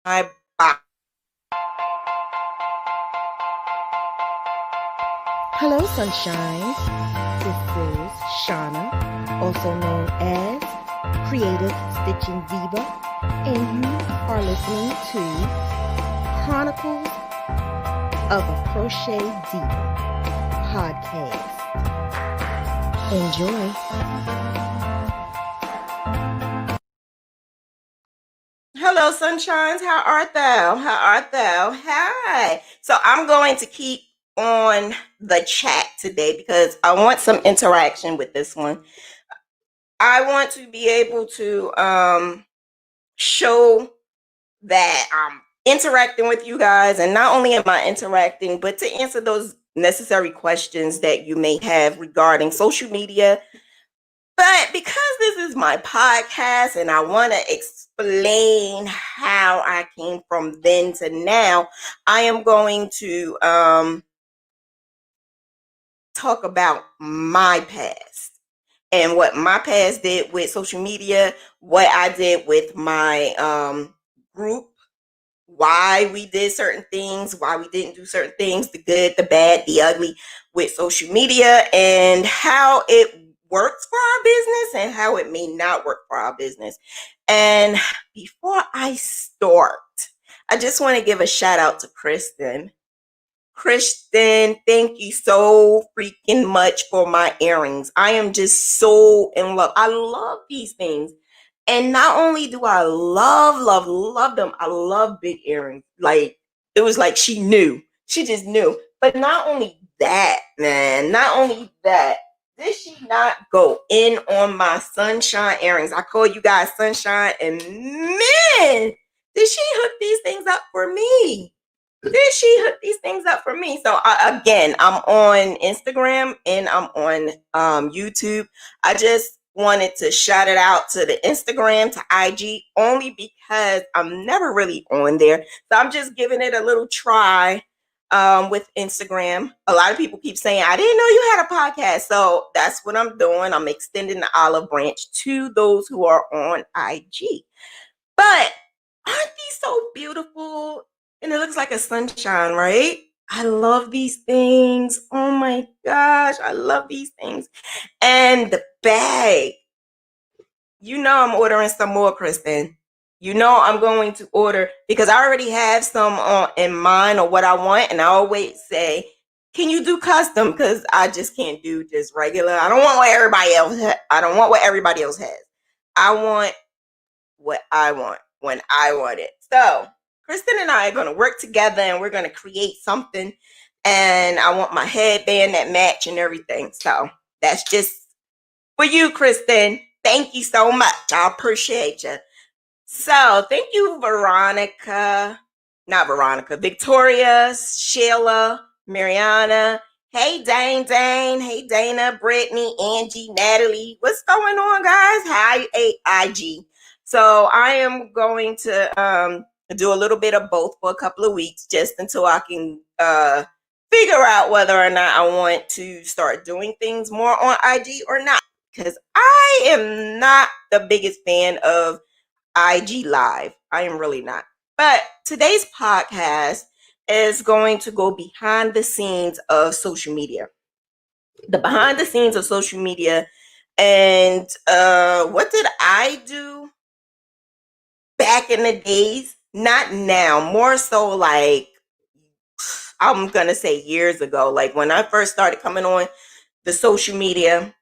my box. Hello, sunshine. This is Shanna, also known as CreativeStitchNDiva, and you are listening to Chronicles of a Crochet Diva podcast. Enjoy. Hello, sunshines. How art thou? How art thou? Hi. So I'm going to keep on the chat today because I want some interaction with this one. I want to be able to show that I'm interacting with you guys, and not only am I interacting, but to answer those necessary questions that you may have regarding social media. But because this is my podcast and I want to explain how I came from then to now, I am going to talk about my past and what my past did with social media, what I did with my group, why we did certain things, why we didn't do certain things, the good, the bad, the ugly with social media, and how it works for our business and how it may not work for our business. And before I start, I just want to give a shout out to Kristen. Kristen, thank you so freaking much for my earrings. I am just so in love. I love these things. And not only do I love them, I love big earrings. Like, it was like she knew. She just knew. But not only that, man, not only that, did she not go in on my sunshine earrings? I call you guys sunshine, and man, did she hook these things up for me? Did she hook these things up for me? So again, I'm on Instagram and I'm on YouTube. I just wanted to shout it out to the Instagram, to IG, only because I'm never really on there. So I'm just giving it a little try with Instagram. A lot of people keep saying, I didn't know you had a podcast. So that's what I'm doing. I'm extending the olive branch to those who are on IG. But aren't these so beautiful? And it looks like a sunshine, right? I love these things. Oh my gosh, I love these things. And the bag. You know I'm ordering some more, Kristen. You know I'm going to order because I already have some in mind or what I want. And I always say, can you do custom? Because I just can't do just regular. I don't want what everybody else I don't want what everybody else has. I want what I want when I want it. So Kristen and I are going to work together and we're going to create something. And I want my headband that match and everything. So that's just for you, Kristen. Thank you so much. I appreciate you. So thank you, Victoria, Sheila, Mariana. Hey, Dane. Hey, Dana, Brittany, Angie, Natalie. What's going on, guys? Hi, IG. So I am going to do a little bit of both for a couple of weeks, just until I can figure out whether or not I want to start doing things more on IG or not. Because I am not the biggest fan of IG Live. I am really not. But today's podcast is going to go behind the scenes of social media. The behind the scenes of social media. And what did I do back in the days? Not now, more so like, I'm going to say years ago. Like when I first started coming on the social media,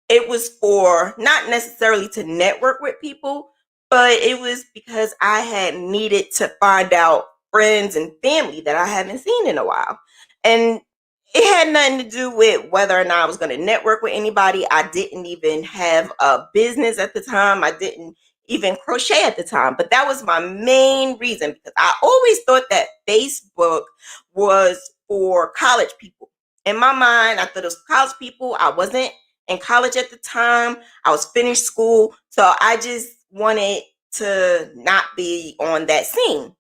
it was for not necessarily to network with people, but it was because I had needed to find out friends and family that I haven't seen in a while. And it had nothing to do with whether or not I was going to network with anybody. I didn't even have a business at the time. I didn't even crochet at the time. But that was my main reason, because I always thought that Facebook was for college people. In my mind, I thought it was for college people. I wasn't in college at the time. I was finished school. So I just wanted to not be on that scene.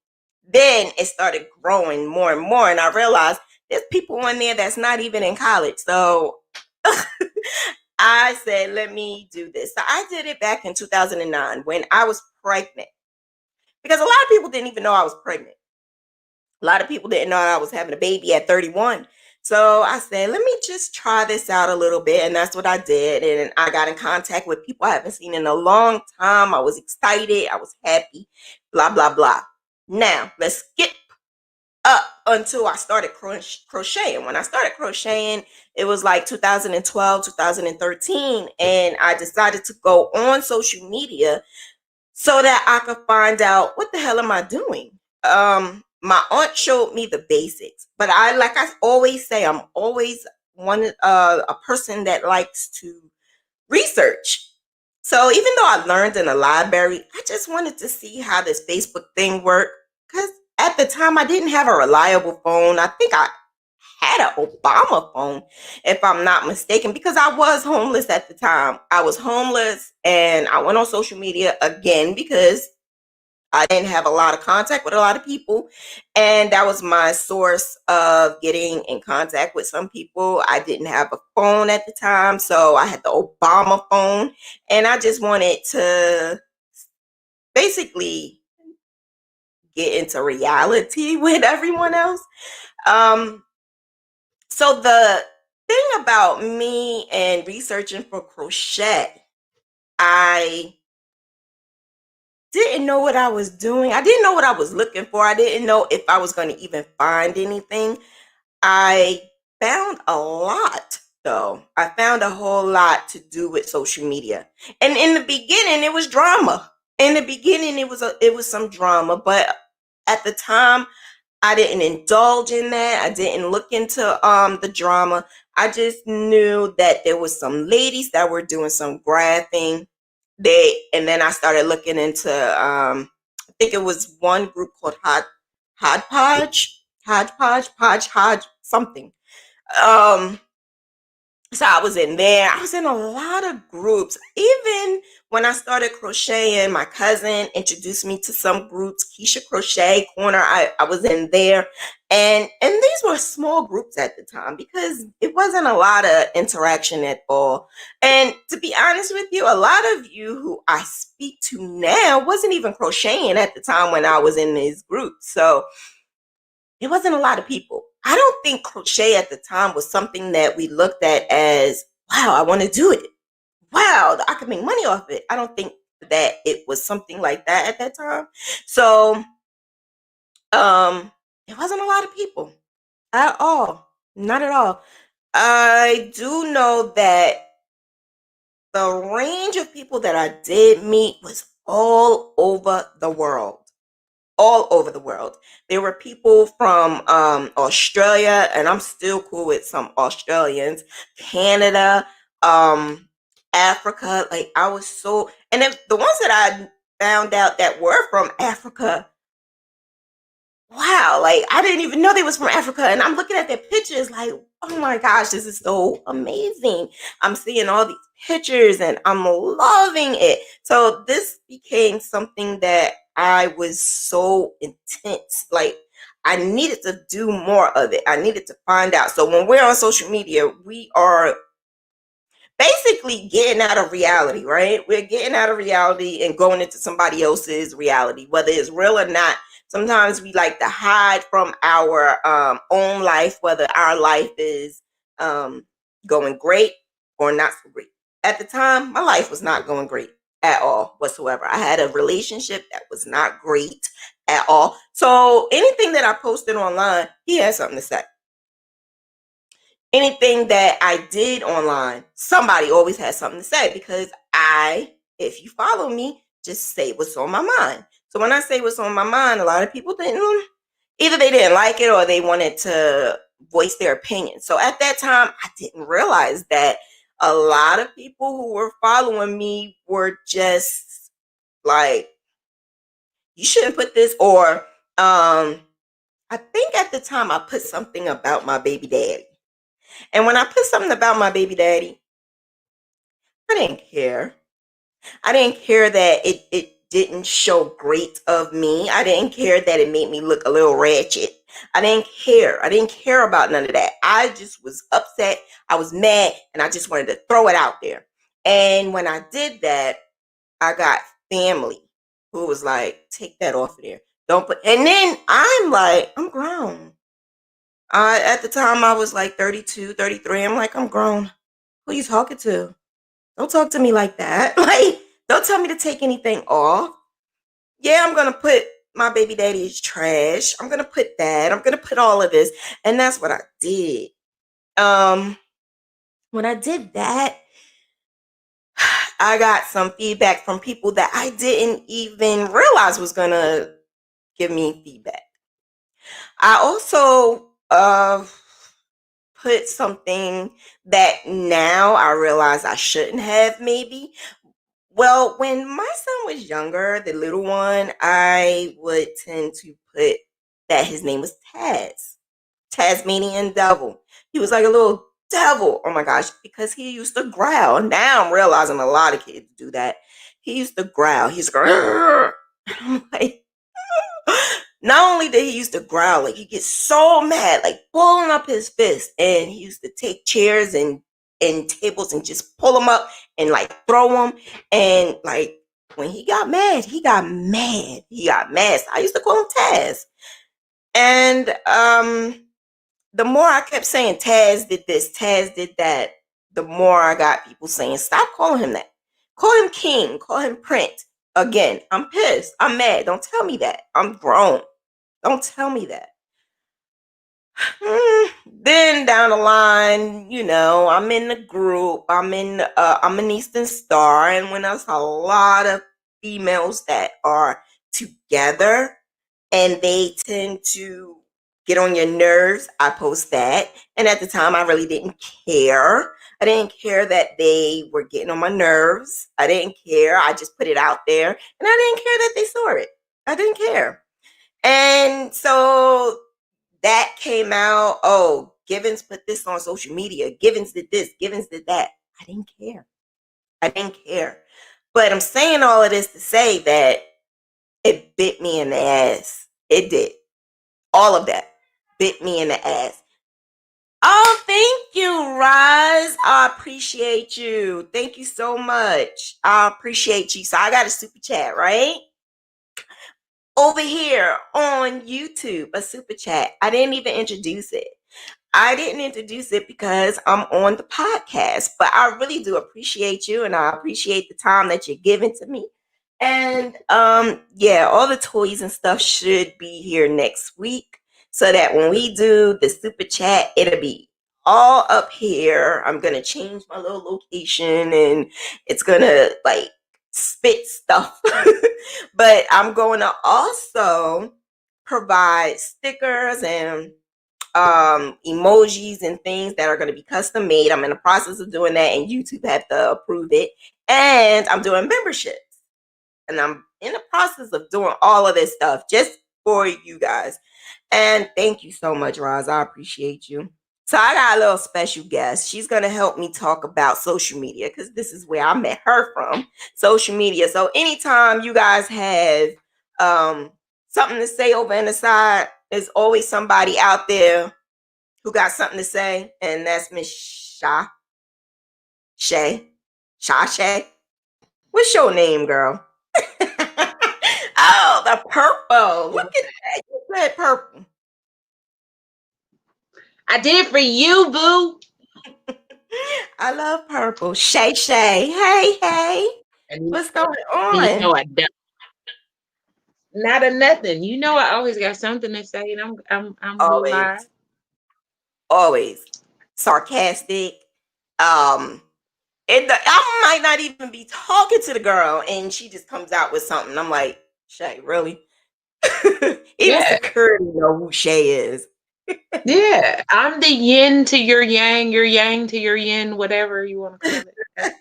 Then it started growing more and more. And I realized there's people on there that's not even in college. So I said, let me do this. So I did it back in 2009 when I was pregnant. because a lot of people didn't even know I was pregnant. A lot of people didn't know I was having a baby at 31. So I said, let me just try this out a little bit. And that's what I did. And I got in contact with people I haven't seen in a long time. I was excited. I was happy, blah, blah, blah. Now, let's skip up until I started crocheting. When I started crocheting, it was like 2012, 2013. And I decided to go on social media so that I could find out what the hell am I doing. My aunt showed me the basics, but like I always say, I'm always a person that likes to research. So even though I learned in the library, I just wanted to see how this Facebook thing worked. Because at the time, I didn't have a reliable phone. I think I had an Obama phone, if I'm not mistaken, because I was homeless at the time. I was homeless, and I went on social media again because I didn't have a lot of contact with a lot of people, and that was my source of getting in contact with some people. I didn't have a phone at the time, so I had the Obama phone, and I just wanted to basically get into reality with everyone else. So the thing about me and researching for crochet, I didn't know what I was doing. I didn't know what I was looking for. I didn't know if I was going to even find anything. I found a lot, though. I found a whole lot to do with social media. And in the beginning, it was drama. In the beginning, it was some drama, but at the time, I didn't indulge in that. I didn't look into the drama. I just knew that there was some ladies that were doing some graphing. And then I started looking into I think it was one group called Hodgepodge, something. So I was in there. I was in a lot of groups. Even when I started crocheting, my cousin introduced me to some groups. Keisha Crochet Corner, I was in there. And these were small groups at the time because it wasn't a lot of interaction at all. And to be honest with you, a lot of you who I speak to now wasn't even crocheting at the time when I was in these groups. So it wasn't a lot of people. I don't think crochet at the time was something that we looked at as, wow, I want to do it. Wow, I could make money off it. I don't think that it was something like that at that time. So it wasn't a lot of people at all. Not at all. I do know that the range of people that I did meet was all over the world. All over the world. There were people from Australia, and I'm still cool with some Australians, Canada, Africa. Like I was so, and then the ones that I found out that were from Africa, wow, like I didn't even know they was from Africa. And I'm looking at their pictures like, oh my gosh, this is so amazing. I'm seeing all these pictures and I'm loving it. So this became something that I was so intense. Like I needed to do more of it. I needed to find out. So when we're on social media, we are basically getting out of reality, right? We're getting out of reality and going into somebody else's reality, whether it's real or not. Sometimes we like to hide from our own life, whether our life is going great or not so great. At the time, my life was not going great at all whatsoever. I had a relationship that was not great at all. So anything that I posted online, he had something to say. Anything that I did online, somebody always has something to say because if you follow me, just say what's on my mind. So when I say what's on my mind, a lot of people either they didn't like it or they wanted to voice their opinion. So at that time, I didn't realize that a lot of people who were following me were just like, you shouldn't put this, or I think at the time I put something about my baby daddy. And when I put something about my baby daddy, I didn't care. I didn't care that it didn't show great of me. I didn't care that it made me look a little ratchet. I didn't care. I didn't care about none of that. I just was upset. I was mad, and I just wanted to throw it out there. And when I did that, I got family. who was like, take that off of there. Don't put, and then I'm like, I'm grown. At the time I was like 32, 33. I'm like, I'm grown. Who you talking to? Don't talk to me like that. Like, don't tell me to take anything off. Yeah, I'm gonna put my baby daddy's trash. I'm gonna put that. I'm gonna put all of this. And that's what I did. When I did that, I got some feedback from people that I didn't even realize was gonna give me feedback. I also put something that now I realize I shouldn't have maybe. Well, when my son was younger, the little one, I would tend to put that his name was Taz, Tasmanian devil. He was like a little devil. Oh my gosh, because he used to growl. Now I'm realizing a lot of kids do that. He used to growl. He's going, I'm like, not only did he used to growl, like he gets so mad, like pulling up his fist, and he used to take chairs and tables and just pull them up and like throw them. And like when he got mad, he got mad. He got mad. So I used to call him Taz. And the more I kept saying Taz did this, Taz did that, the more I got people saying, stop calling him that. Call him King. Call him Prince. Again, I'm pissed. I'm mad. Don't tell me that. I'm grown. Don't tell me that. Then down the line, you know, I'm in the group. I'm an Eastern Star, and when there's a lot of females that are together, and they tend to get on your nerves, I post that. And at the time, I really didn't care. I didn't care that they were getting on my nerves. I didn't care. I just put it out there, and I didn't care that they saw it. I didn't care. And so that came out. Oh, Givens put this on social media. Givens did this. Givens did that. I didn't care. I didn't care. But I'm saying all of this to say that it bit me in the ass. It did. All of that bit me in the ass. Oh, thank you, Roz. I appreciate you. Thank you so much. I appreciate you. So I got a super chat, right? Over here on YouTube, a super chat. I didn't even introduce it. I didn't introduce it because I'm on the podcast, but I really do appreciate you, and I appreciate the time that you're giving to me. And yeah, all the toys and stuff should be here next week, so that when we do the super chat, it'll be all up here. I'm gonna change my little location, and it's gonna like spit stuff. But I'm going to also provide stickers and emojis and things that are going to be custom made. I'm in the process of doing that, and YouTube have to approve it. And I'm doing memberships, and I'm in the process of doing all of this stuff just for you guys. And thank you so much, Roz. I appreciate you. So I got a little special guest. She's going to help me talk about social media, because this is where I met her from, social media. So anytime you guys have something to say over on the side, there's always somebody out there who got something to say, and that's Miss Shay. What's your name, girl? Oh, the purple. Look at that. You said purple. I did for you, boo. I love purple. Shay. Hey. What's going on? You know I don't. Not a nothing. You know I always got something to say, and I'm live. Always sarcastic. I might not even be talking to the girl, and she just comes out with something. I'm like, Shay, really? Even security know who Shay is. Yeah, I'm the yin to your yang to your yin, whatever you want to call it.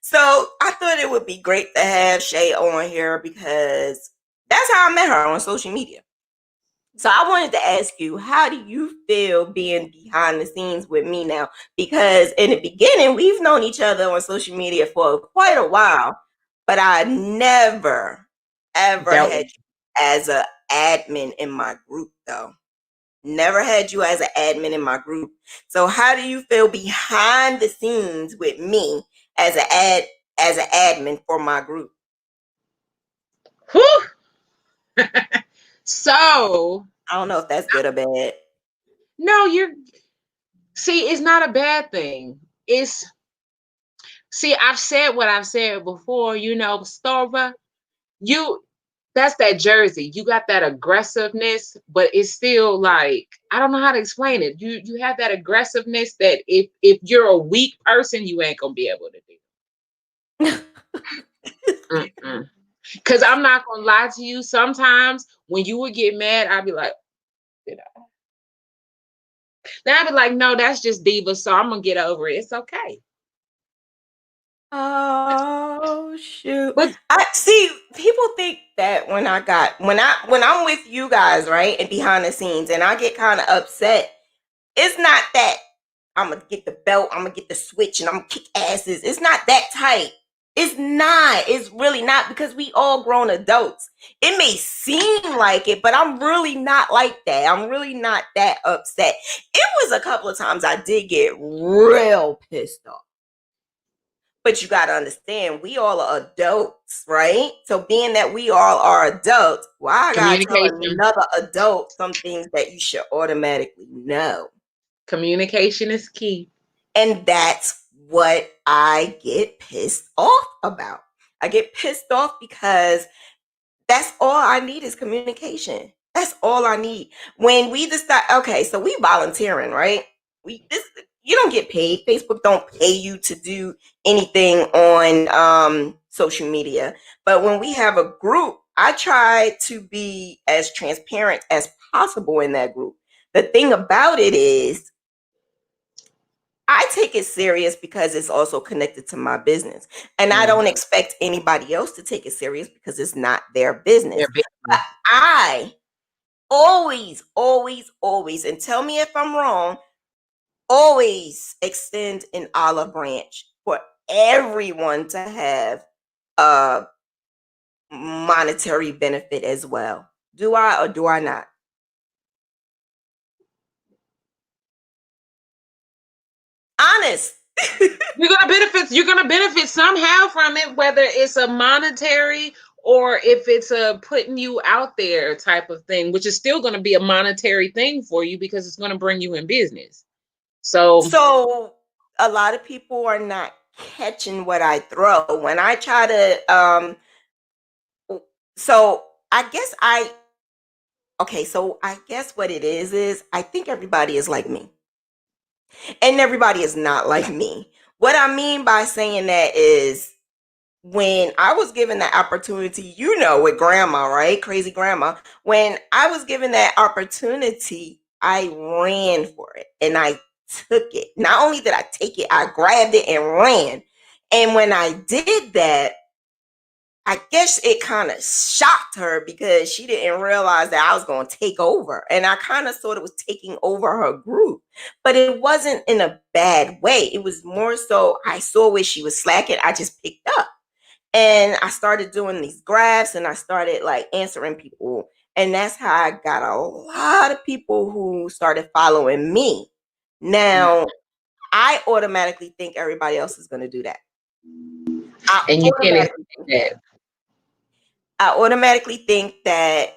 So I thought it would be great to have Shay on here, because that's how I met her, on social media. So I wanted to ask you, how do you feel being behind the scenes with me now? Because in the beginning, we've known each other on social media for quite a while, but I never, ever had you as an admin in my group, though. Never had you as an admin in my group. So how do you feel behind the scenes with me as an admin for my group? Whew. So I don't know if that's good or bad. no, it's not a bad thing. I've said what I've said before, Starva, that's that Jersey. You got that aggressiveness, but it's still like, I don't know how to explain it. You have that aggressiveness that if you're a weak person, you ain't gonna be able to do. Because I'm not gonna lie to you. Sometimes when you would get mad, I'd be like, did I? Then I'd be like, no, that's just Diva, so I'm gonna get over it. It's okay. Oh shoot. But I see people think that when I'm with you guys, right? And behind the scenes and I get kind of upset, it's not that I'm gonna get the belt, I'm gonna get the switch, and I'm gonna kick asses. It's not that tight. It's not. It's really not, because we all grown adults. It may seem like it, but I'm really not like that. I'm really not that upset. It was a couple of times I did get real pissed off. But you got to understand, we all are adults, right? So being that we all are adults, why I got to tell communication. another adult some things that you should automatically know? Communication is key. And that's what I get pissed off about. I get pissed off because that's all I need is communication. That's all I need. When we decide, okay, so we volunteering, right? You don't get paid. Facebook don't pay you to do anything on social media. But when we have a group, I try to be as transparent as possible in that group. The thing about it is, I take it serious because it's also connected to my business. And I don't expect anybody else to take it serious because it's not their business. But I always, and tell me if I'm wrong, always extend an olive branch for everyone to have a monetary benefit as well. Do I or do I not? Honest. You're gonna benefit somehow from it, whether it's a monetary or if it's a putting you out there type of thing, which is still going to be a monetary thing for you because it's going to bring you in business. So a lot of people are not catching what I throw when I try to so I guess what it is I think everybody is like me. And everybody is not like me. What I mean by saying that is, when I was given that opportunity, with grandma, right? Crazy grandma. When I was given that opportunity, I ran for it and I took it. Not only did I take it, I grabbed it and ran. And when I did that, I guess it kind of shocked her because she didn't realize that I was going to take over. And I kind of thought it was taking over her group, but it wasn't in a bad way. It was more so I saw where she was slacking. I just picked up and I started doing these graphs and I started like answering people. And that's how I got a lot of people who started following me. Now, I automatically think everybody else is going to do that. And you can't expect that. I automatically think that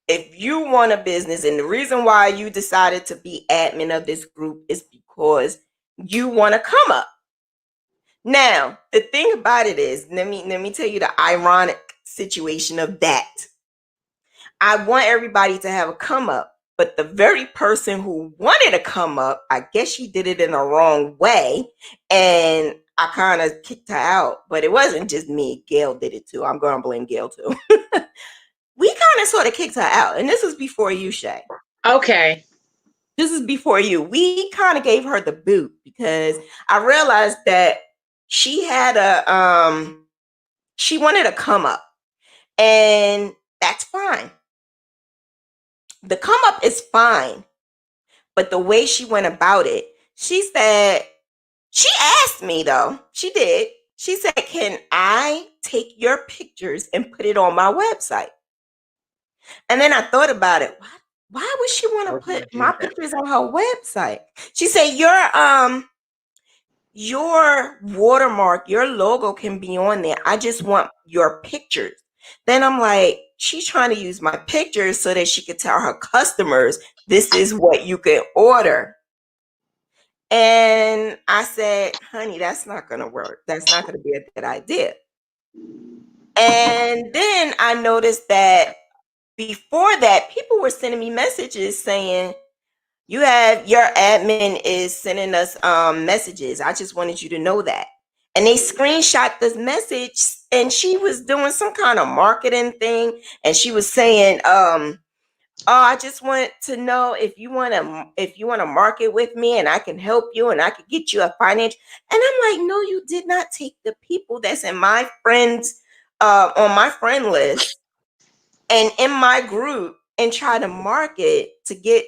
if you want a business, and the reason why you decided to be admin of this group is because you want to come up. Now, the thing about it is, let me tell you the ironic situation of that. I want everybody to have a come up, but the very person who wanted to come up, I guess she did it in the wrong way, and I kind of kicked her out. But it wasn't just me. Gail did it too. I'm going to blame Gail too. We kind of sort of kicked her out. And this was before you, Shay. Okay. This is before you. We kind of gave her the boot because I realized that she had she wanted to come up. And that's fine. The come up is fine. But the way she went about it, she asked me though. She did. She said, "Can I take your pictures and put it on my website?" And then I thought about it. Why would she want to put my pictures on her website? She said, your watermark, your logo can be on there. I just want your pictures. Then I'm like, she's trying to use my pictures so that she could tell her customers, this is what you can order. And I said, honey, that's not going to work. That's not going to be a good idea. And then I noticed that before that, people were sending me messages saying, your admin is sending us messages. I just wanted you to know that. And they screenshot this message, and she was doing some kind of marketing thing, and she was saying, oh, I just want to know if you want to market with me, and I can help you, and I could get you a finance. And I'm like, no, you did not take the people that's in my friends on my friend list and in my group and try to market to get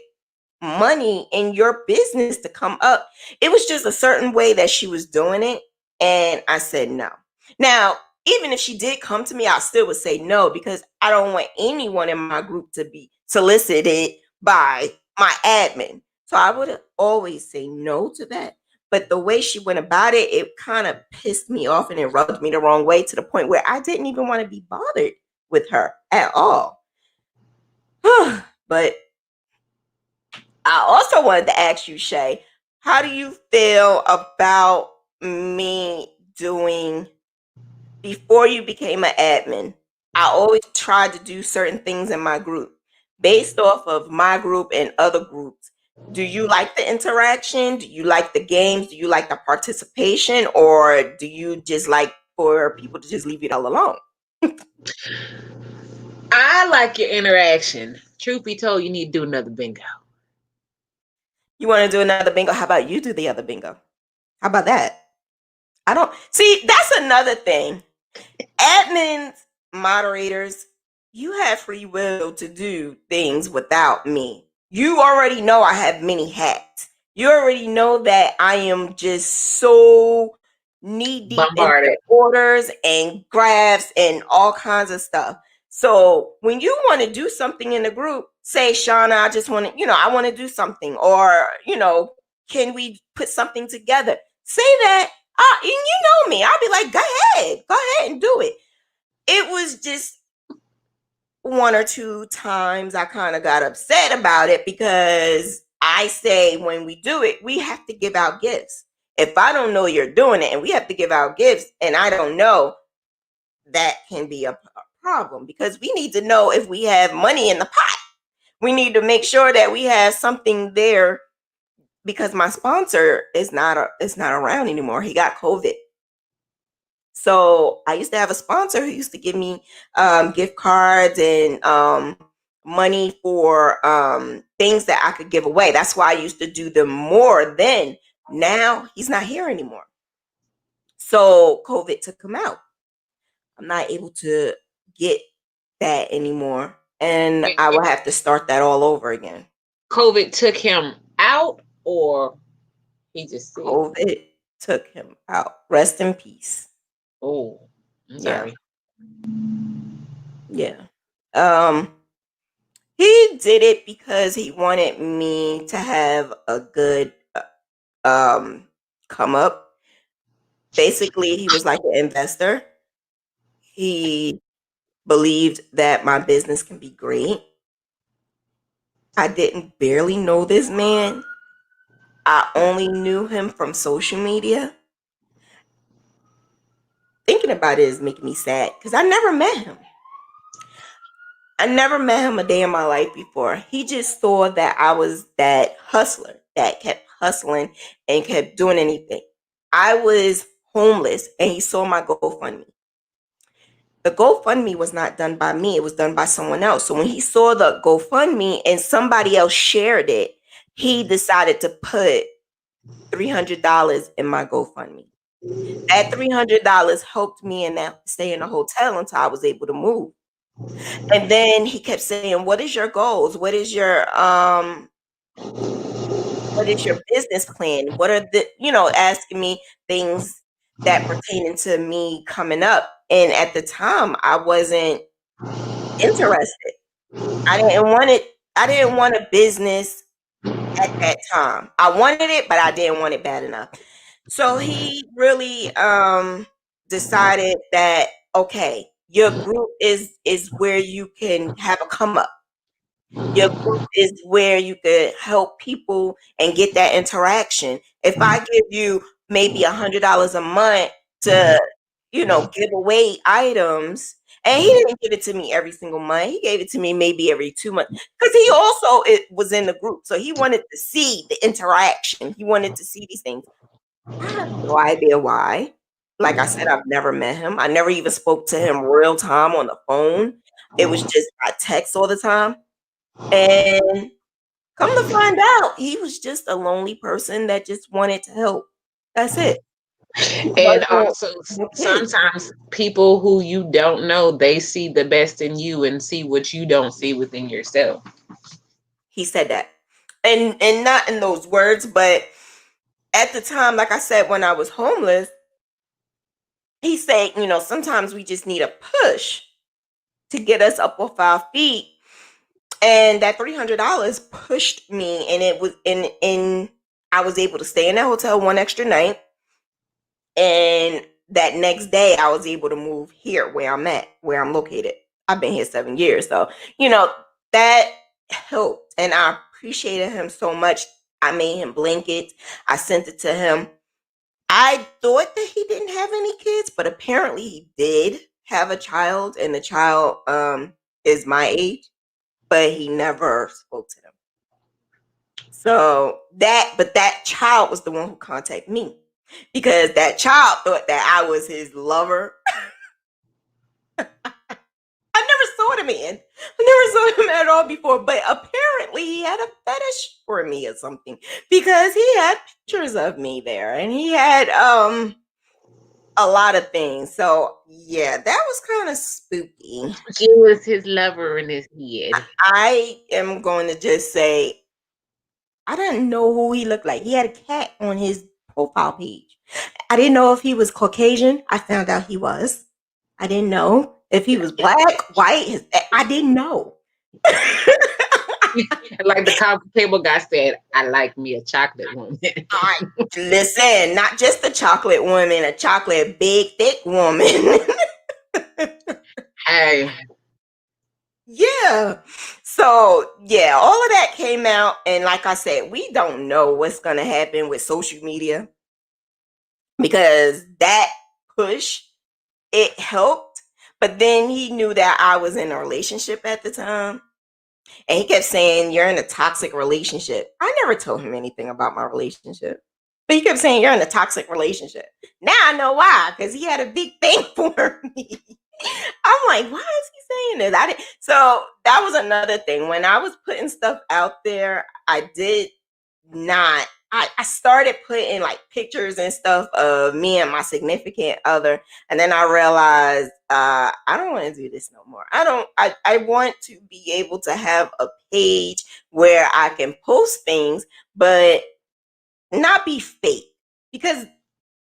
money in your business to come up. It was just a certain way that she was doing it, and I said no. Now, even if she did come to me, I still would say no, because I don't want anyone in my group to be solicited by my admin. So I would always say no to that. But the way she went about it, it kind of pissed me off, and it rubbed me the wrong way, to the point where I didn't even want to be bothered with her at all. But I also wanted to ask you, Shay, how do you feel about me doing, before you became an admin, I always tried to do certain things in my group based off of my group and other groups. Do you like the interaction? Do you like the games? Do you like the participation? Or do you just like for people to just leave it all alone? I like your interaction. Truth be told, you need to do another bingo. You want to do another bingo? How about you do the other bingo? How about that? I don't see, that's another thing. Admins, moderators, you have free will to do things without me. You already know I have many hats. You already know that I am just so knee deep into Bombarded. orders and graphs and all kinds of stuff. So when you want to do something in the group, say, Shauna, I just want to, I want to do something, or, can we put something together? Say that. And you know me. I'll be like, go ahead and do it. It was just one or two times I kind of got upset about it, because I say when we do it, we have to give out gifts. If I don't know you're doing it and we have to give out gifts and I don't know, that can be a problem, because we need to know if we have money in the pot. We need to make sure that we have something there, because my sponsor is not around anymore. He got COVID. So I used to have a sponsor who used to give me gift cards and money for things that I could give away. That's why I used to do them more then. Now he's not here anymore. So COVID took him out. I'm not able to get that anymore. And I will have to start that all over again. COVID took him out, or he just said? COVID took him out. Rest in peace. Oh, I'm sorry. Yeah. He did it because he wanted me to have a good come up. Basically, he was like an investor. He believed that my business can be great. I didn't barely know this man. I only knew him from social media. Thinking about it is making me sad, because I never met him. I never met him a day in my life before. He just saw that I was that hustler that kept hustling and kept doing anything. I was homeless, and he saw my GoFundMe. The GoFundMe was not done by me. It was done by someone else. So when he saw the GoFundMe and somebody else shared it, he decided to put $300 in my GoFundMe. That $300 helped me stay in a hotel until I was able to move. And then he kept saying, what is your goals? What is your business plan? What are asking me things that pertaining to me coming up. And at the time I wasn't interested. I didn't want a business at that time. I wanted it, but I didn't want it bad enough. So he really decided that, okay, Your group is where you can have a come up. Your group is where you could help people and get that interaction. If I give you maybe $100 a month to, give away items, and he didn't give it to me every single month. He gave it to me maybe every 2 months because he also was in the group, so he wanted to see the interaction. He wanted to see these things. I have no idea why. Like I said, I've never met him. I never even spoke to him real time on the phone. It was just by text all the time. And come to find out, he was just a lonely person that just wanted to help. That's it. And Wasn't also, kids. sometimes people who you don't know, they see the best in you and see what you don't see within yourself. He said that. And not in those words, but at the time, like I said, when I was homeless, he said, sometimes we just need a push to get us up off our feet. And that $300 pushed me, and it was in I was able to stay in that hotel one extra night. And that next day I was able to move here where I'm located. I've been here 7 years. So, that helped. And I appreciated him so much. I made him blankets. I sent it to him. I thought that he didn't have any kids, but apparently he did have a child, and the child is my age, but he never spoke to them. So that child was the one who contacted me, because that child thought that I was his lover. I never saw the man. I never saw him at all before, but apparently he had a fetish for me or something, because he had pictures of me there, and he had a lot of things. So yeah, that was kind of spooky. He was his lover in his head. I am going to just say I didn't know who he looked like. He had a cat on his profile page. I didn't know if he was Caucasian. I found out he was. I didn't know if he was black, white. I didn't know. Like the coffee table guy said, I like me a chocolate woman. Listen, not just a chocolate woman, a chocolate big, thick woman. Hey. Yeah. So, yeah, all of that came out. And like I said, we don't know what's going to happen with social media, because that push, it helped. But then he knew that I was in a relationship at the time. And he kept saying, you're in a toxic relationship. I never told him anything about my relationship. But he kept saying, you're in a toxic relationship. Now I know why, because he had a big thing for me. I'm like, why is he saying this? So that was another thing. When I was putting stuff out there, I did not. I started putting like pictures and stuff of me and my significant other, and then I realized I don't want to do this no more. I want to be able to have a page where I can post things, but not be fake. Because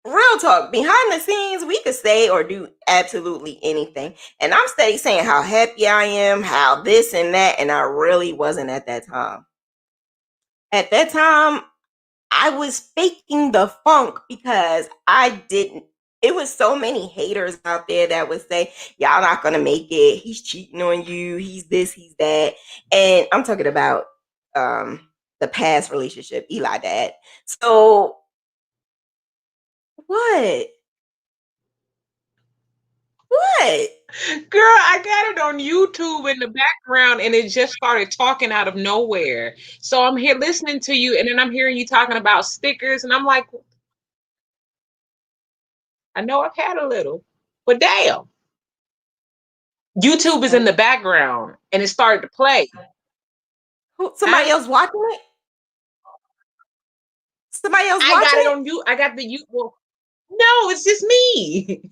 real talk, behind the scenes, we could say or do absolutely anything. And I'm steady saying how happy I am, how this and that, and I really wasn't at that time. At that time, I was faking the funk, because it was so many haters out there that would say, y'all not gonna make it, he's cheating on you, he's this, he's that. And I'm talking about the past relationship, Eli dad. So what? Girl, I got it on YouTube in the background and it just started talking out of nowhere. So I'm here listening to you, and then I'm hearing you talking about stickers, and I'm like, I know I've had a little, but damn. YouTube is in the background and it started to play. Somebody else watching it? Somebody else watching I got it on you. I got the you. Well, no, it's just me.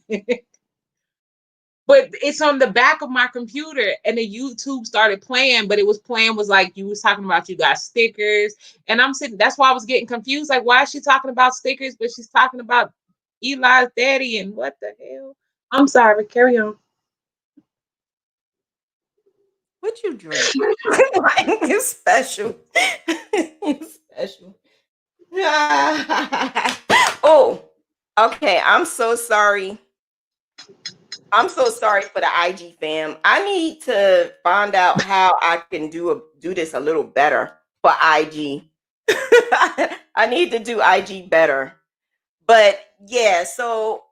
But it's on the back of my computer, and the YouTube started playing, but it was like you was talking about you got stickers, and I'm sitting, that's why I was getting confused. Like, why is she talking about stickers, but she's talking about Eli's daddy, and what the hell? I'm sorry, carry on. What you drink? It's special. It's special. Oh, okay. I'm so sorry. I'm so sorry for the IG fam. I need to find out how I can do this a little better for IG. I need to do IG better. But yeah, so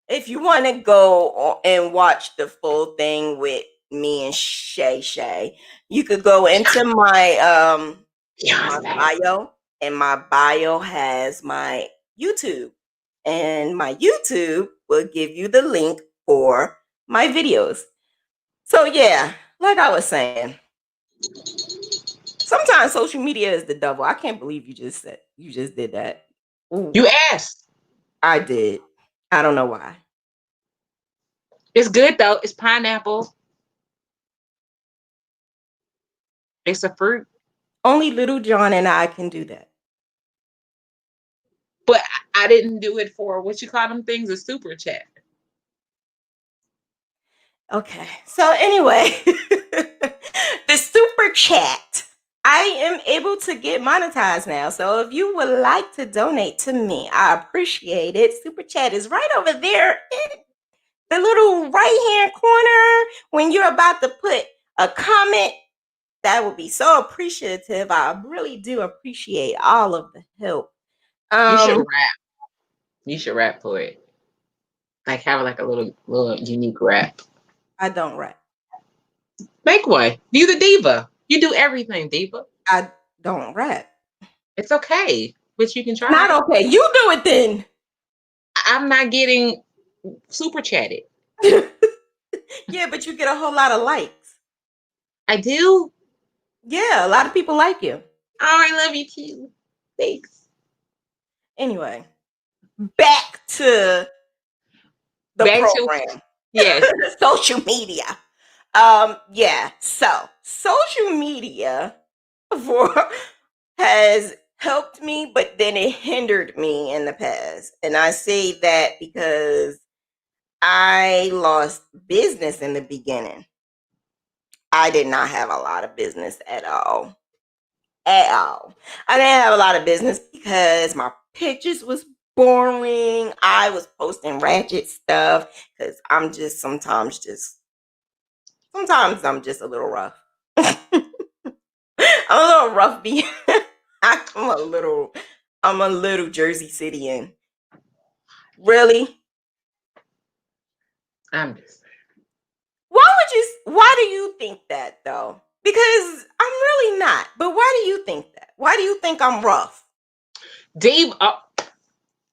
if you want to go and watch the full thing with me and Shay, you could go into my bio, and my bio has my YouTube, and my YouTube will give you the link for my videos. So yeah, like I was saying, sometimes social media is the devil. I can't believe you just did that. Ooh, You asked. I did. I don't know why. It's good though. It's pineapple. It's a fruit. Only Little John and I can do that. But I didn't do it for what you call them things, a super chat. Okay. So anyway, the super chat. I am able to get monetized now. So if you would like to donate to me, I appreciate it. Super chat is right over there in the little right hand corner when you're about to put a comment. That would be so appreciative. I really do appreciate all of the help. You should rap. You should rap for it. Like have like a little unique rap. I don't rap. Make one. You the diva. You do everything, diva. I don't rap. It's okay, but you can try. Not okay. You do it then. I'm not getting super chatted. Yeah, but you get a whole lot of likes. I do. Yeah, a lot of people like you. Oh, I love you too. Thanks. Anyway, back to the program. Yes. Social media. Yeah. So social media has helped me, but then it hindered me in the past. And I say that because I lost business in the beginning. I did not have a lot of business at all. At all. I didn't have a lot of business because my pictures was boring. I was posting ratchet stuff because I'm just sometimes I'm just a little rough. I'm a little rough. I'm a little Jersey Cityan. Really? I'm just. Why do you think that though? Because I'm really not. But why do you think that? Why do you think I'm rough? Diva. Oh,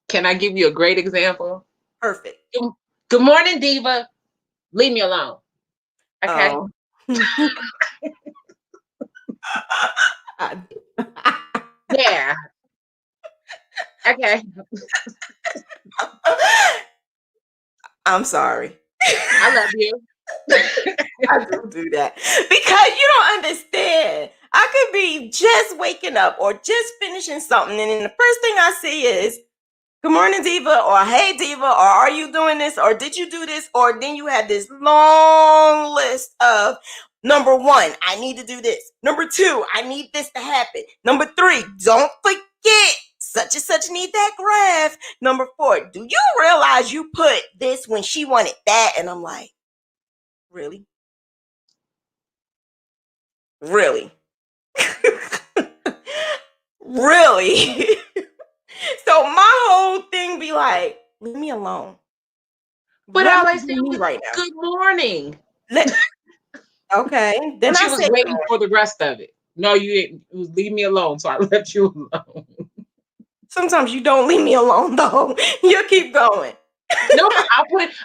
can I give you a great example? Perfect. Good morning, Diva. Leave me alone. Okay. Oh. Yeah. Okay. I'm sorry. I love you. I do that because you don't understand. I could be just waking up or just finishing something, and then the first thing I see is "Good morning, Diva," or "Hey, Diva," or "Are you doing this?" or "Did you do this?" Or then you have this long list of number 1, I need to do this. Number 2, I need this to happen. Number 3, don't forget such and such need that graph. Number 4, do you realize you put this when she wanted that? And I'm like, really? Really? Really? So my whole thing be like, leave me alone. But Let all me I do said me was right now. good morning. Okay. Then And she I was say waiting for the rest of it. No, you didn't. It was leave me alone. So I left you alone. sometimes you don't leave me alone though. You keep going. No,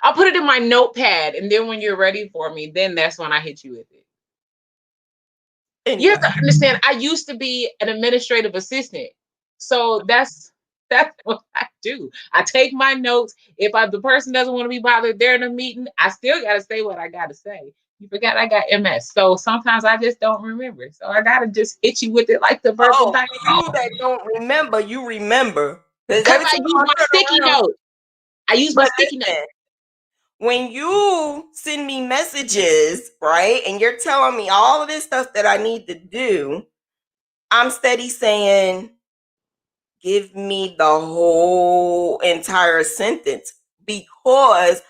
I'll put it in my notepad, and then when you're ready for me, then that's when I hit you with it. You have Anyway. to understand, I used to be an administrative assistant. So that's what I do. I take my notes. If the person doesn't want to be bothered, they're in a meeting, I still gotta say what I gotta say. You forgot I got MS. So sometimes I just don't remember. So I gotta just hit you with it like the verbal diarrhea. You that don't remember, you remember. Because Because every I time use I my turn sticky around, note. I use my but sticky note. listen, when you send me messages, right, and you're telling me all of this stuff that I need to do, I'm steady saying, give me the whole entire sentence because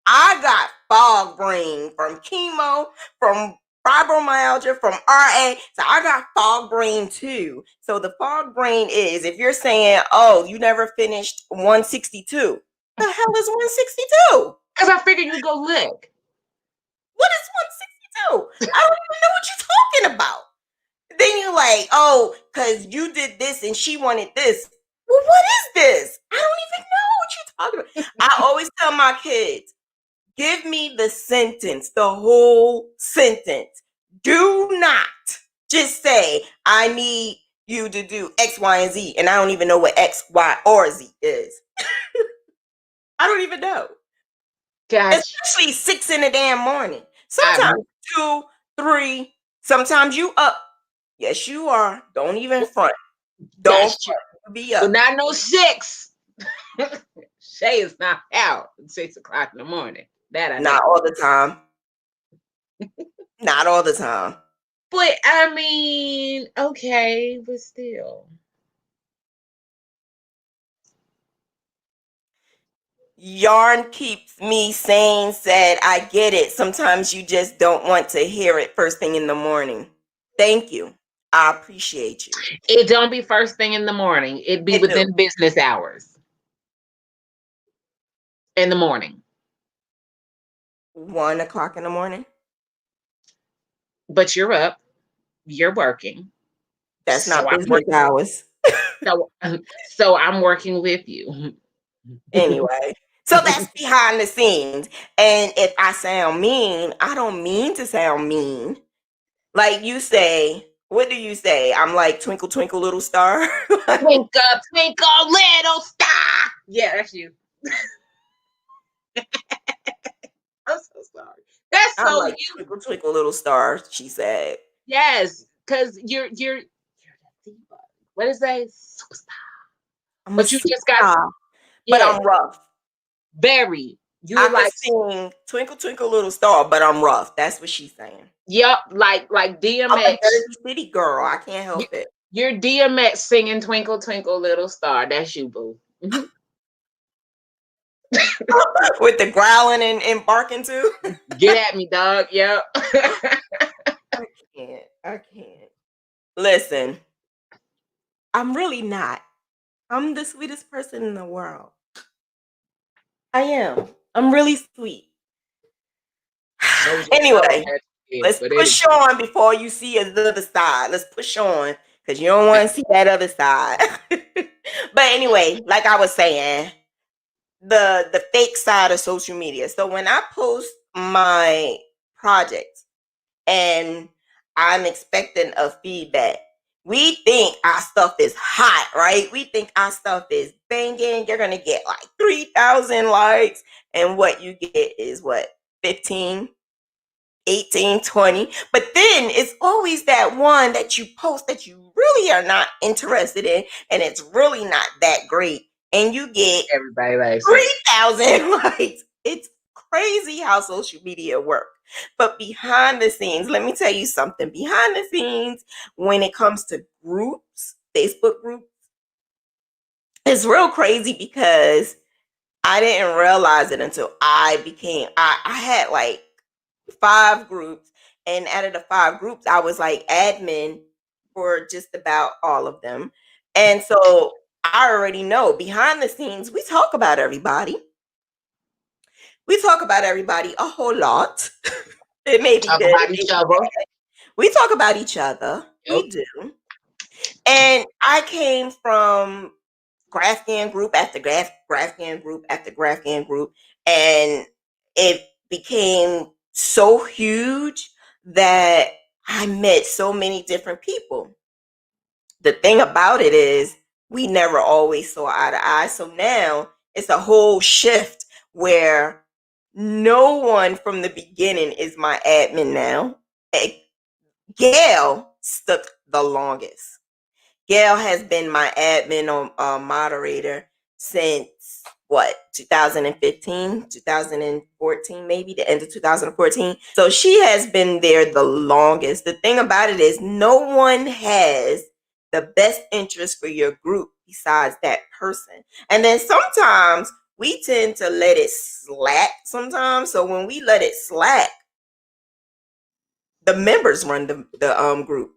I got fog brain from chemo, from fibromyalgia, from RA. So I got fog brain too. So the fog brain is if you're saying, oh, you never finished 162. The hell is 162? Because I figured you'd go look. What is 162? I don't even know what you're talking about. Then you're like, oh, because you did this and she wanted this. Well, what is this? I don't even know what you're talking about. I always tell my kids, give me the sentence, the whole sentence. Do not just say, I need you to do X, Y, and Z. And I don't even know what X, Y, or Z is. I don't even know. Gotcha. Especially 6 in the damn morning. Sometimes 2, 3. Sometimes you up. Yes, you are. Don't even front. Don't front. Be up. But not no 6. Shay is not out at 6 o'clock in the morning. That I Not know. all the time. Not all the time. But I mean, okay, but still. Yarn keeps me sane said, I get it. Sometimes you just don't want to hear it first thing in the morning. Thank you. I appreciate you. It don't be first thing in the morning. It be within business hours. In the morning. 1 o'clock in the morning. But you're up. You're working. That's not business hours. So I'm working with you. Anyway. So that's behind the scenes. And if I sound mean, I don't mean to sound mean. Like you say, what do you say? I'm like twinkle, twinkle, little star. Twinkle, twinkle, little star. Yeah, that's you. I'm so sorry. That's so I'm like you. twinkle, twinkle, little star. She said, Yes, because you're the diva. What is that? Superstar. But you just got. But I'm rough. Very. You I like sing Twinkle Twinkle Little Star, but I'm rough. That's what she's saying. Yep, like DMX. I'm a Jersey City girl. I can't help it. You're DMX singing Twinkle Twinkle Little Star. That's you, boo. With the growling and barking too. Get at me, dog. Yep. I can't. Listen, I'm really not. I'm the sweetest person in the world. I am. I'm really sweet. Anyway, let's push on before you see the other side. Let's push on because you don't want to see that other side. But anyway, like I was saying, the fake side of social media. So when I post my projects and I'm expecting a feedback, we think our stuff is hot, right? We think our stuff is banging. You're gonna get like 3,000 likes, and what you get is what, 15, 18, 20. But then it's always that one that you post that you really are not interested in, and it's really not that great, and you get everybody likes 3,000 likes. It's crazy how social media works. But behind the scenes, let me tell you something. Behind the scenes, when it comes to groups, Facebook groups, it's real crazy because I didn't realize it until I had like 5 groups, and out of the 5 groups, I was like admin for just about all of them. And so I already know behind the scenes, we talk about everybody. We talk about everybody a whole lot. It may be good. About each other. We talk about each other. Yep. We do. And I came from Graphghan group after Graphghan group after Graphghan group, and it became so huge that I met so many different people. The thing about it is we never always saw eye to eye. So now it's a whole shift where no one from the beginning is my admin now. Gail stuck the longest. Gail has been my admin or moderator since what, 2015, 2014, maybe the end of 2014. So she has been there the longest. The thing about it is no one has the best interest for your group besides that person. And then sometimes we tend to let it slack sometimes. So when we let it slack, the members run the group.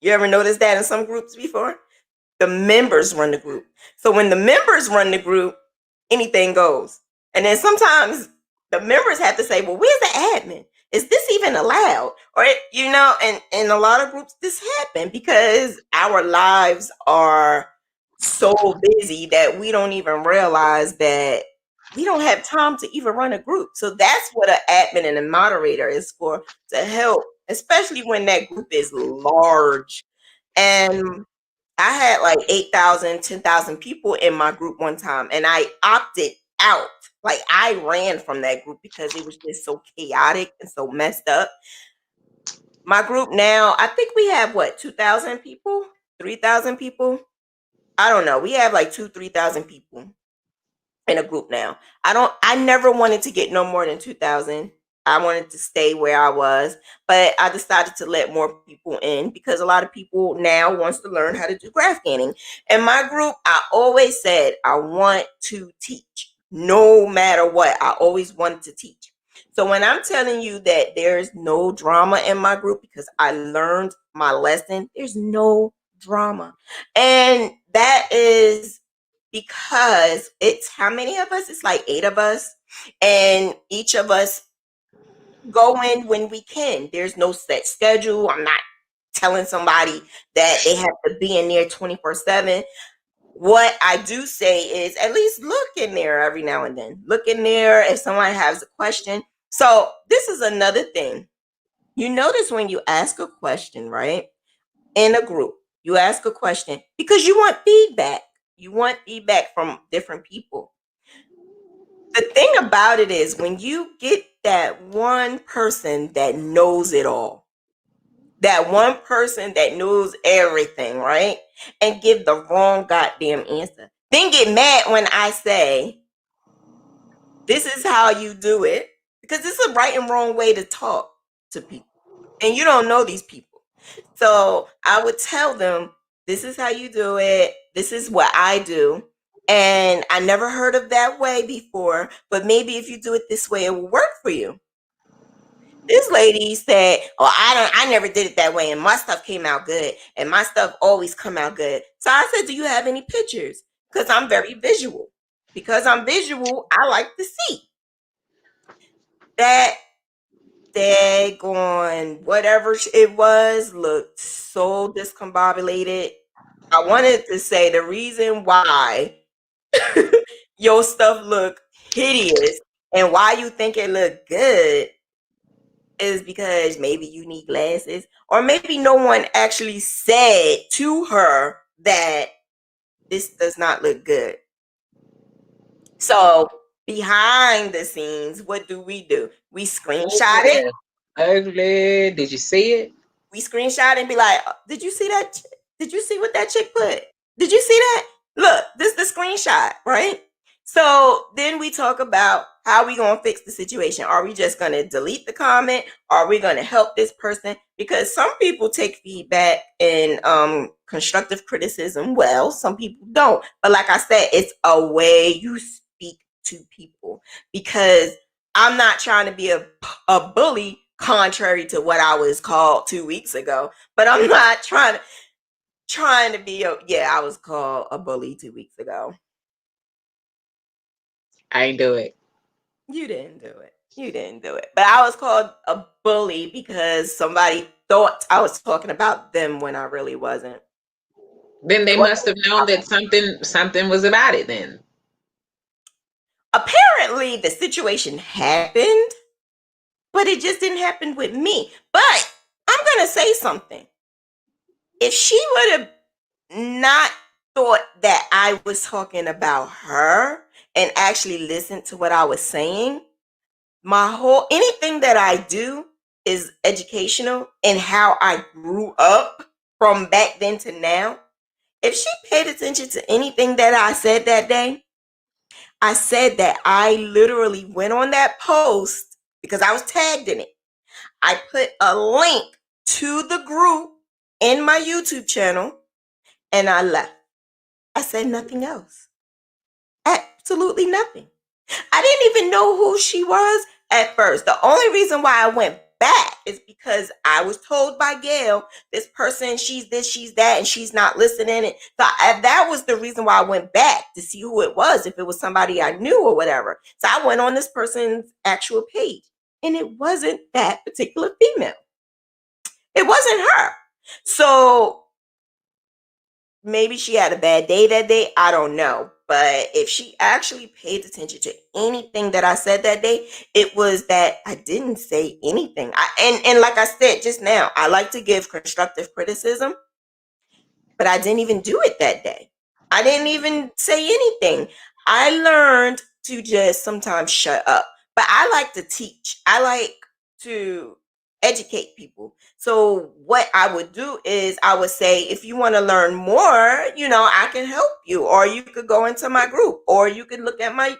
You ever notice that in some groups before? The members run the group. So when the members run the group, anything goes. And then sometimes the members have to say, well, where's the admin? Is this even allowed? Or, and in a lot of groups, this happen because our lives are so busy that we don't even realize that we don't have time to even run a group. So that's what an admin and a moderator is for, to help, especially when that group is large. And I had like 8,000, 10,000 people in my group one time, and I opted out. Like, I ran from that group because it was just so chaotic and so messed up. My group now, I think we have 2,000 people, 3,000 people. I don't know. We have like 3,000 people in a group now. I never wanted to get no more than 2,000. I wanted to stay where I was, but I decided to let more people in because a lot of people now wants to learn how to do Graphghanning. In my group, I always said I want to teach. No matter what, I always wanted to teach. So when I'm telling you that there's no drama in my group because I learned my lesson, there's no drama. And that is because it's how many of us? It's like 8 of us, and each of us go in when we can. There's no set schedule. I'm not telling somebody that they have to be in there 24/7. What I do say is at least look in there every now and then. Look in there if someone has a question. So this is another thing. You notice when you ask a question, right? In a group, you ask a question because you want feedback. You want feedback from different people. The thing about it is when you get that one person that knows it all, that one person that knows everything, right? And give the wrong goddamn answer. Then get mad when I say, this is how you do it. Because it's a right and wrong way to talk to people. And you don't know these people. So I would tell them, this is how you do it. This is what I do. And I never heard of that way before, but maybe if you do it this way, it will work for you. This lady said, "Oh, I never did it that way, and my stuff came out good, and my stuff always come out good." So I said, "Do you have any pictures?" Because I'm very visual. Because I'm visual, I like to see. That daggone whatever it was looked so discombobulated. I wanted to say the reason why your stuff look hideous and why you think it look good is because maybe you need glasses, or maybe no one actually said to her that this does not look good. So behind the scenes, what do? We screenshot it. Ugly. Did you see it? We screenshot it and be like, did you see that? Did you see what that chick put? Did you see that? Look, this is the screenshot, right? So then we talk about how we going to fix the situation. Are we just going to delete the comment? Are we going to help this person? Because some people take feedback and constructive criticism well. Some people don't. But like I said, it's a way you speak to people. Because I'm not trying to be a bully, contrary to what I was called 2 weeks ago. But I'm not trying to be I was called a bully 2 weeks ago. I ain't do it. You didn't do it. You didn't do it. But I was called a bully because somebody thought I was talking about them when I really wasn't. Then they must have known that something was about it then. Apparently the situation happened, but it just didn't happen with me. But I'm going to say something. If she would have not thought that I was talking about her and actually listened to what I was saying, anything that I do is educational in how I grew up from back then to now. If she paid attention to anything that I said that day, I said that I literally went on that post because I was tagged in it. I put a link to the group in my YouTube channel and I left. I said nothing else. absolutely nothing. I didn't even know who she was at first. The only reason why I went back is because I was told by Gail, this person, she's this, she's that, and she's not listening. And so that was the reason why I went back to see who it was, if it was somebody I knew or whatever. So I went on this person's actual page, and it wasn't that particular female. It wasn't her. So maybe she had a bad day that day. I don't know. But if she actually paid attention to anything that I said that day, it was that I didn't say anything. And like I said just now, I like to give constructive criticism, but I didn't even do it that day. I didn't even say anything. I learned to just sometimes shut up. But I like to teach. I like to educate people. So what I would do is I would say, if you want to learn more, I can help you, or you could go into my group, or you could look at my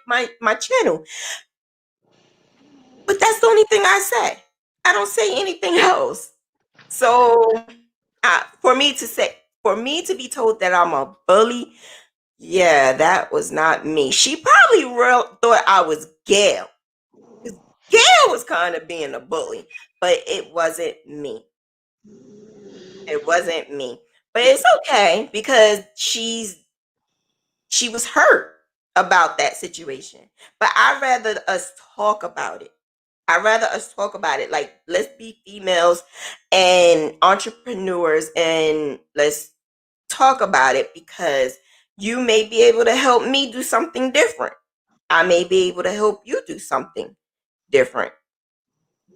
channel. But that's the only thing I say. I don't say anything else. So for me to be told that I'm a bully, yeah, that was not me. She probably thought I was Gail. Gail was kind of being a bully, but it wasn't me. It wasn't me. But it's okay, because she was hurt about that situation. But I'd rather us talk about it. Like, let's be females and entrepreneurs, and let's talk about it, because you may be able to help me do something different. I may be able to help you do something different.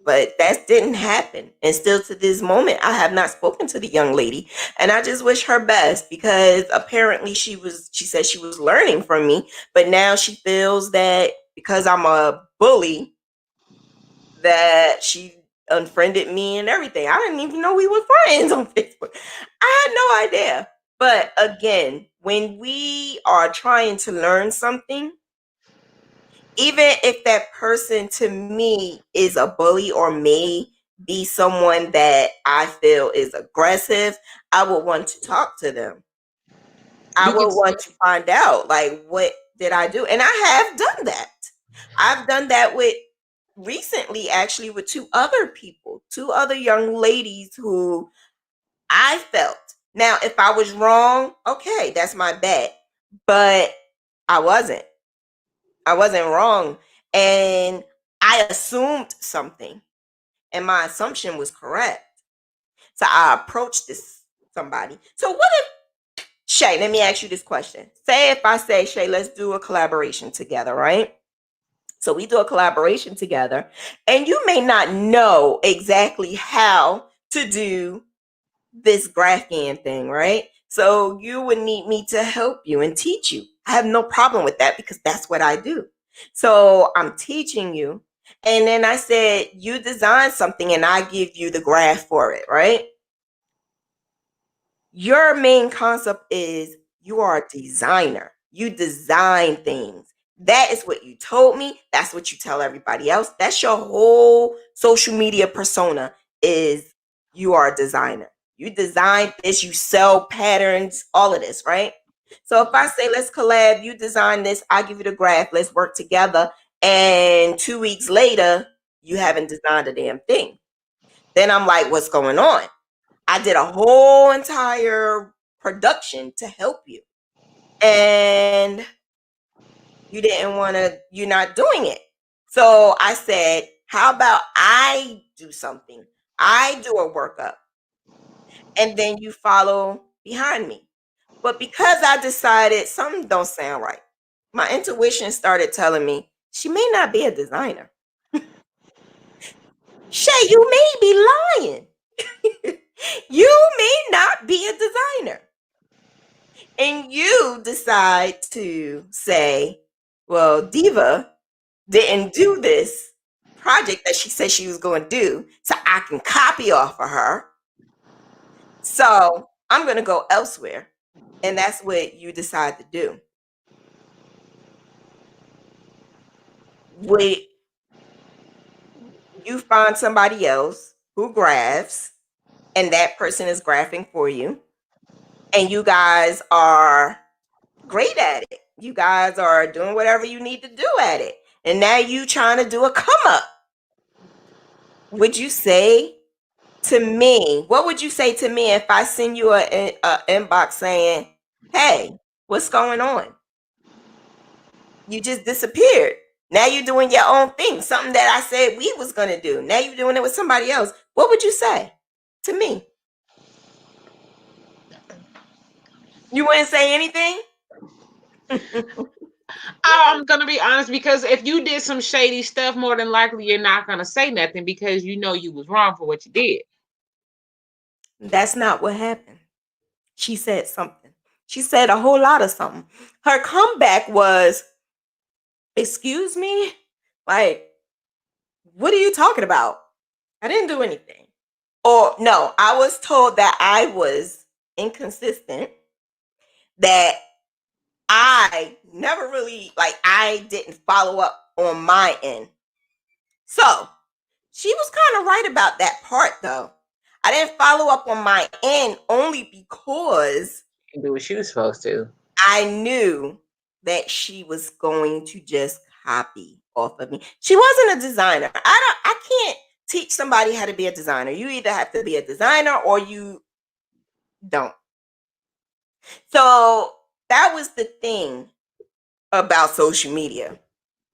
But that didn't happen. And still to this moment, I have not spoken to the young lady. And I just wish her best, because apparently she said she was learning from me. But now she feels that because I'm a bully, that she unfriended me and everything. I didn't even know we were friends on Facebook. I had no idea. But again, when we are trying to learn something, even if that person to me is a bully or may be someone that I feel is aggressive, I would want to talk to them. I You can would want to find out, like, what did I do? And I have done that. I've done that recently, actually, with two other young ladies who I felt. Now, if I was wrong, okay, that's my bad. But I wasn't. I wasn't wrong. And I assumed something, and my assumption was correct. So I approached somebody. So what if, Shay, let me ask you this question. Say if I say, Shay, let's do a collaboration together, right? So we do a collaboration together, and you may not know exactly how to do this Graphghan thing, right? So you would need me to help you and teach you. I have no problem with that, because that's what I do. So I'm teaching you. And then I said, you design something and I give you the graph for it, right? Your main concept is you are a designer. You design things. That is what you told me. That's what you tell everybody else. That's your whole social media persona, is you are a designer. You design this, you sell patterns, all of this, right? So if I say, let's collab, you design this, I give you the graph, let's work together. And 2 weeks later, you haven't designed a damn thing. Then I'm like, what's going on? I did a whole entire production to help you. And you're not doing it. So I said, how about I do something? I do a workup, and then you follow behind me. But because I decided something don't sound right, my intuition started telling me she may not be a designer. Shay, you may be lying. You may not be a designer. And you decide to say, well, Diva didn't do this project that she said she was going to do, so I can copy off of her. So I'm going to go elsewhere. And that's what you decide to do. You find somebody else who graphs, and that person is graphing for you, and you guys are great at it. You guys are doing whatever you need to do at it. And now you trying to do a come up. Would you say to me, what would you say to me if I send you a inbox saying, hey, what's going on? You just disappeared. Now you're doing your own thing, something that I said we was going to do. Now you're doing it with somebody else. What would you say to me? You wouldn't say anything? I'm gonna be honest, because if you did some shady stuff, more than likely you're not gonna say nothing because you know you was wrong for what you did. That's not what happened. She said something. She said a whole lot of something. Her comeback was, excuse me? Like, what are you talking about? I didn't do anything. Or no, I was told that I was inconsistent, that I never really, like, I didn't follow up on my end. So she was kind of right about that part, though. I didn't follow up on my end only because You do what she was supposed to. I knew that she was going to just copy off of me. She wasn't a designer. I can't teach somebody how to be a designer. You either have to be a designer or you don't. So that was the thing about social media.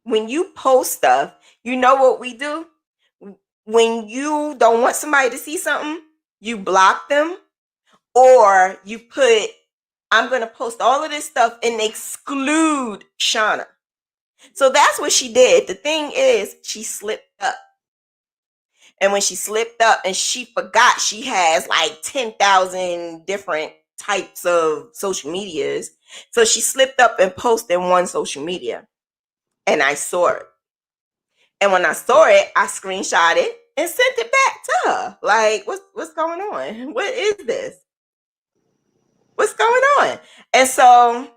When you post stuff, you know what we do? When you don't want somebody to see something, you block them, or you put, I'm going to post all of this stuff and exclude Shanna. So that's what she did. The thing is, she slipped up. And when she slipped up and she forgot she has like 10,000 different types of social medias. So she slipped up and posted one social media. And I saw it. And when I saw it, I screenshot it and sent it back to her. Like, what's going on? What is this? What's going on? And so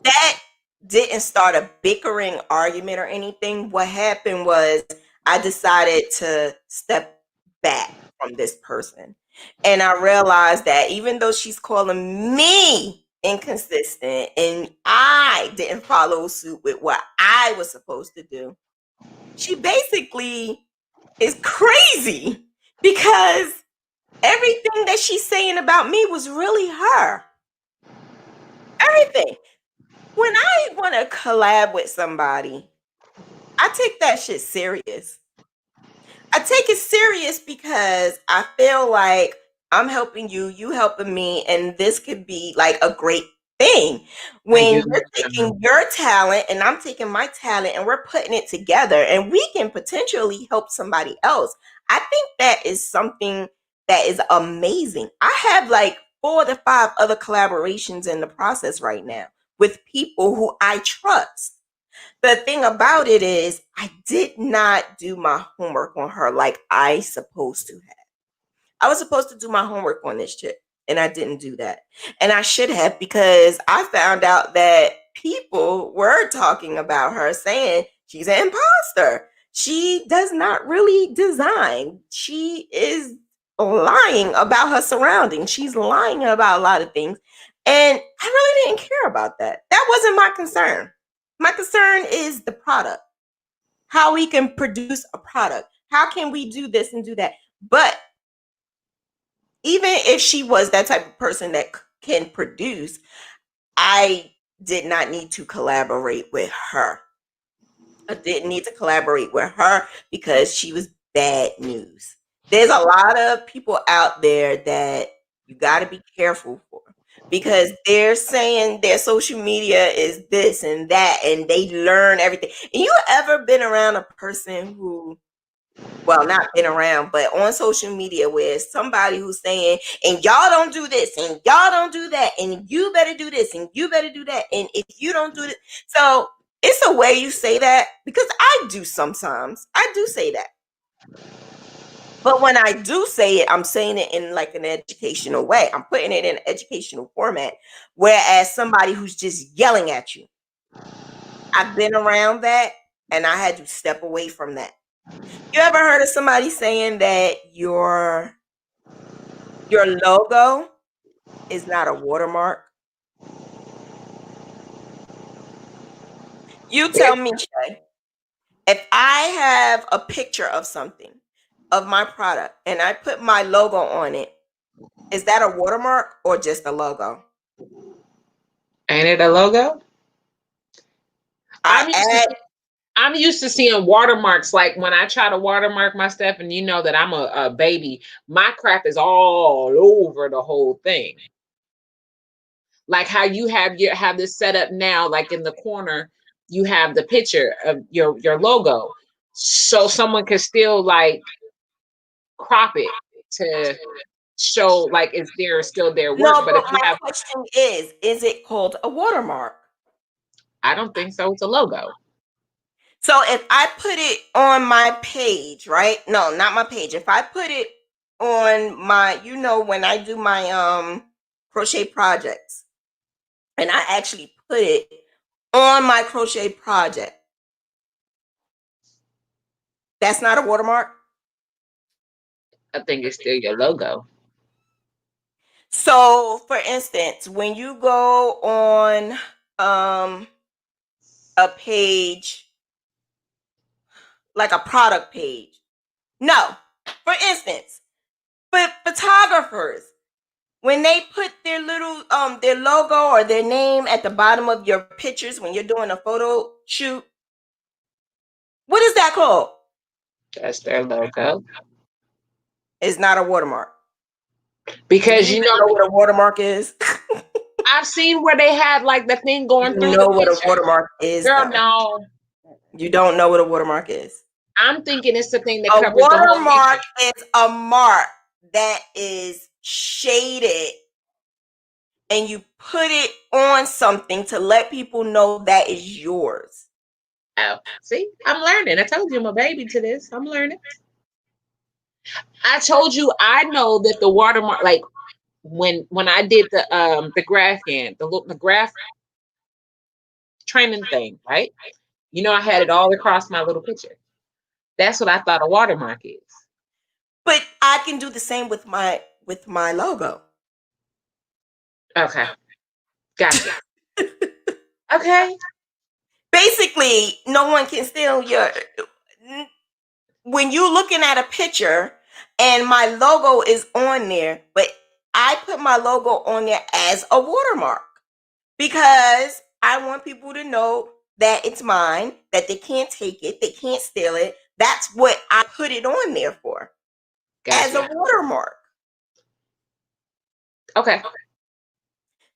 that didn't start a bickering argument or anything. What happened was I decided to step back from this person. And I realized that even though she's calling me inconsistent and I didn't follow suit with what I was supposed to do, she basically is crazy because everything that she's saying about me was really her. Everything. When I want to collab with somebody, I take that shit serious. I take it serious because I feel like I'm helping you, you helping me, and this could be like a great thing. When you're taking your talent and I'm taking my talent and we're putting it together and we can potentially help somebody else, I think that is something that is amazing. I have like 4 to 5 other collaborations in the process right now with people who I trust. The thing about it is I did not do my homework on her like I supposed to have. I was supposed to do my homework on this chick, and I didn't do that. And I should have, because I found out that people were talking about her saying she's an imposter. She does not really design. She is lying about her surroundings. She's lying about a lot of things. And I really didn't care about that. That wasn't my concern. My concern is the product, how we can produce a product. How can we do this and do that? But even if she was that type of person that can produce, I did not need to collaborate with her. I didn't need to collaborate with her because she was bad news. There's a lot of people out there that you got to be careful for, because they're saying their social media is this and that and they learn everything. And you ever been around a person who, well, not been around, but on social media, where somebody who's saying, and y'all don't do this and y'all don't do that and you better do this and you better do that, and if you don't do it, so it's a way you say that, because I do sometimes. I do say that. But when I do say it, I'm saying it in like an educational way. I'm putting it in an educational format. Whereas somebody who's just yelling at you, I've been around that and I had to step away from that. You ever heard of somebody saying that your logo is not a watermark? You tell me, Shay. If I have a picture of something, of my product, and I put my logo on it, is that a watermark or just a logo? Ain't it a logo? I I'm used to add I'm used to seeing watermarks. Like when I try to watermark my stuff, and you know that I'm a baby, my crap is all over the whole thing. Like how you have this set up now, like in the corner, you have the picture of your logo. So someone could still like crop it to show like it's there still their work. no, But but if you my have, question is it called a watermark? I don't think so. It's a logo. So if I put it on my page, right? No, not my page. If I put it on my, when I do my crochet projects, and I actually put it on my crochet project, that's not a watermark. I think it's still your logo. So, for instance, when you go on a page like a product page, no. For instance, for photographers, when they put their little their logo or their name at the bottom of your pictures when you're doing a photo shoot, what is that called? That's their logo. It's not a watermark. Do you Because even know what a watermark is? I've seen where they had like the thing going You through know the what a picture. watermark is, Girl, though. no. You don't know what a watermark is. I'm thinking it's the thing that A covers the whole watermark picture. is a mark that is shaded and you put it on something to let people know that is yours. Oh, see, I'm learning. I told you I'm a baby to this. I'm learning. I told you I know that the watermark, like when I did the Graphghan, the graph training thing, right? You know, I had it all across my little picture. That's what I thought a watermark is. But I can do the same with my logo. Okay, gotcha. Okay, Basically, no one can steal your when you're looking at a picture and my logo is on there, but I put my logo on there as a watermark because I want people to know that it's mine, that they can't take it, they can't steal it. That's what I put it on there for, as a gotcha. watermark. Okay.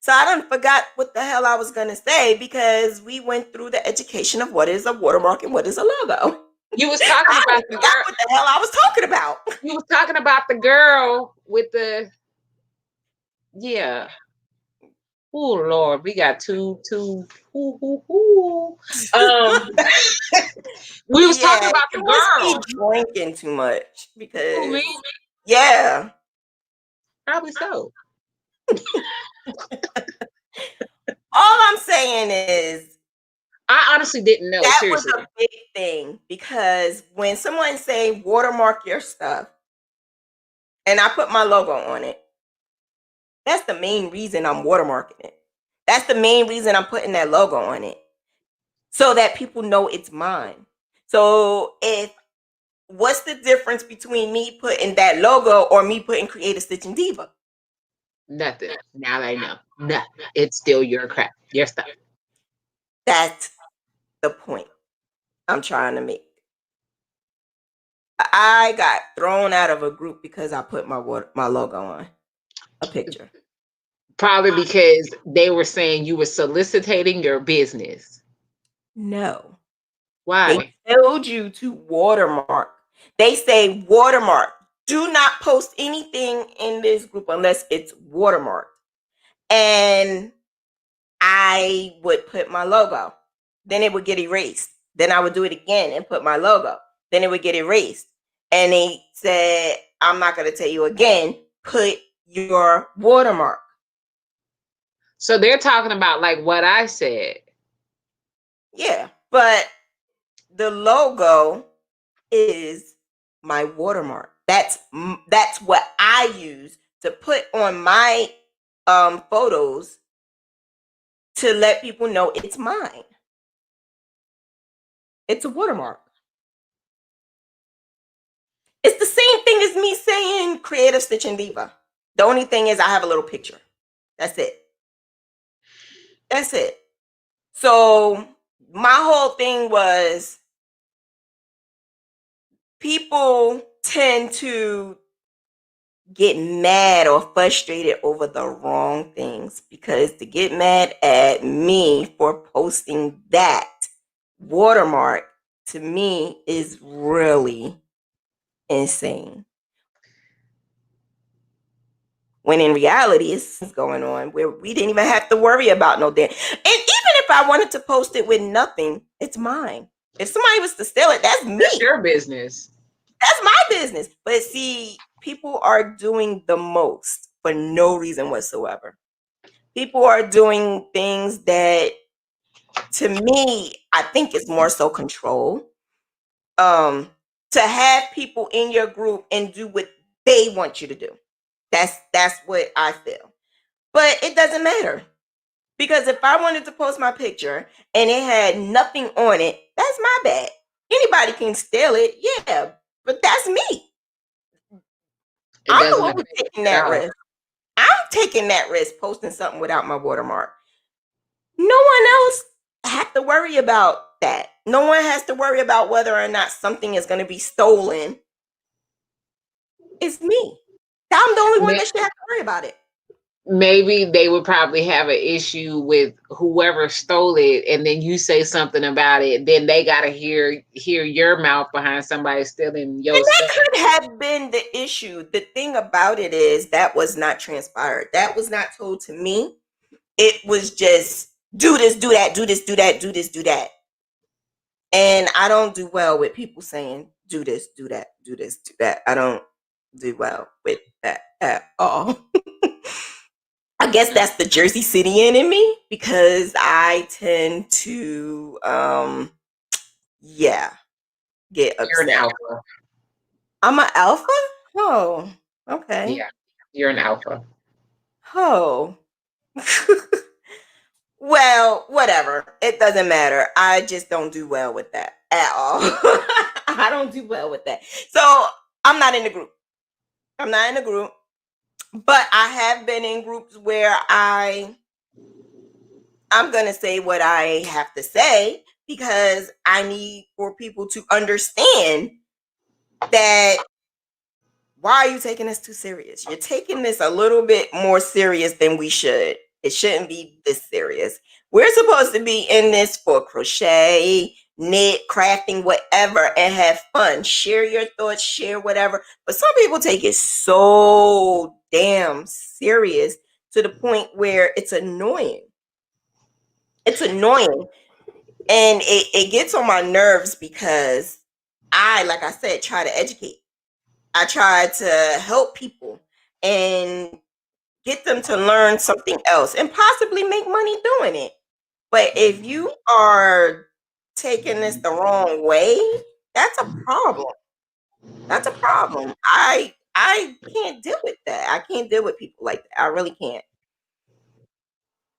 So I done forgot what the hell I was gonna say because we went through the education of what is a watermark and what is a logo. You was talking I about the forgot girl. what the hell I was talking about. You was talking about the girl with the, yeah. Oh Lord, we got two. We was talking Yeah, about it the was me girl. drinking too much Who, because me? yeah. Probably so. All I'm saying is I honestly didn't know. that was Seriously. a big thing because when someone say watermark your stuff and I put my logo on it, that's the main reason I'm watermarking it. That's the main reason I'm putting that logo on it. So that people know it's mine. So if what's the difference between me putting that logo or me putting CreativeStitchNDiva? Nothing. Now I know. Nothing. It's still your crap, your stuff. That's the point I'm trying to make. I got thrown out of a group because I put my logo on a picture. Probably because they were saying you were soliciting your business. No. They Why? told you to watermark. They say watermark. Do not post anything in this group unless it's watermarked. And I would put my logo. Then it would get erased. Then I would do it again and put my logo. Then it would get erased. And they said, I'm not going to tell you again, put your watermark. So they're talking about like what I said. Yeah, but the logo is my watermark. That's what I use to put on my photos to let people know it's mine. It's a watermark. It's the same thing as me saying CreativeStitchNDiva. The only thing is I have a little picture. That's it. That's it. So my whole thing was people tend to get mad or frustrated over the wrong things, because to get mad at me for posting that watermark to me is really insane. When in reality, it's going on where we didn't even have to worry about no damn. And even if I wanted to post it with nothing, it's mine. If somebody was to steal it, that's me. That's your business. That's my business. But see, people are doing the most for no reason whatsoever. People are doing things that, to me, I think is more so control. To have people in your group and do what they want you to do. That's what I feel. But it doesn't matter. Because if I wanted to post my picture and it had nothing on it, that's my bad. Anybody can steal it, yeah, but that's me. I'm the one who's taking that risk. I'm taking that risk posting something without my watermark. No one else has to worry about that. No one has to worry about whether or not something is going to be stolen. It's me. I'm the only one that should have to worry about it. Maybe they would probably have an issue with whoever stole it, and then you say something about it, then they got to hear your mouth behind somebody stealing your stuff. That could have been the issue. The thing about it is that was not transpired. That was not told to me. It was just do this, do that, do this, do that, do this, do that. And I don't do well with people saying do this, do that, do this, do that. I don't do well with that at all. I guess that's the Jersey Cityan in me, because I tend to get upset. You're an alpha. I'm an alpha? Oh, okay. Yeah, you're an alpha. Oh. Well, whatever. It doesn't matter. I just don't do well with that at all. I don't do well with that. So I'm not in the group. I'm not in the group. But I have been in groups where I'm going to say what I have to say, because I need for people to understand that, why are you taking this too serious? You're taking this a little bit more serious than we should. It shouldn't be this serious. We're supposed to be in this for crochet, knit, crafting, whatever, and have fun. Share your thoughts, share whatever. But some people take it so damn serious to the point where it's annoying. It's annoying. And it gets on my nerves, because I, like I said, try to educate. I try to help people and get them to learn something else and possibly make money doing it. But if you are taking this the wrong way, that's a problem. That's a problem. I can't deal with that. I can't deal with people like that. I really can't.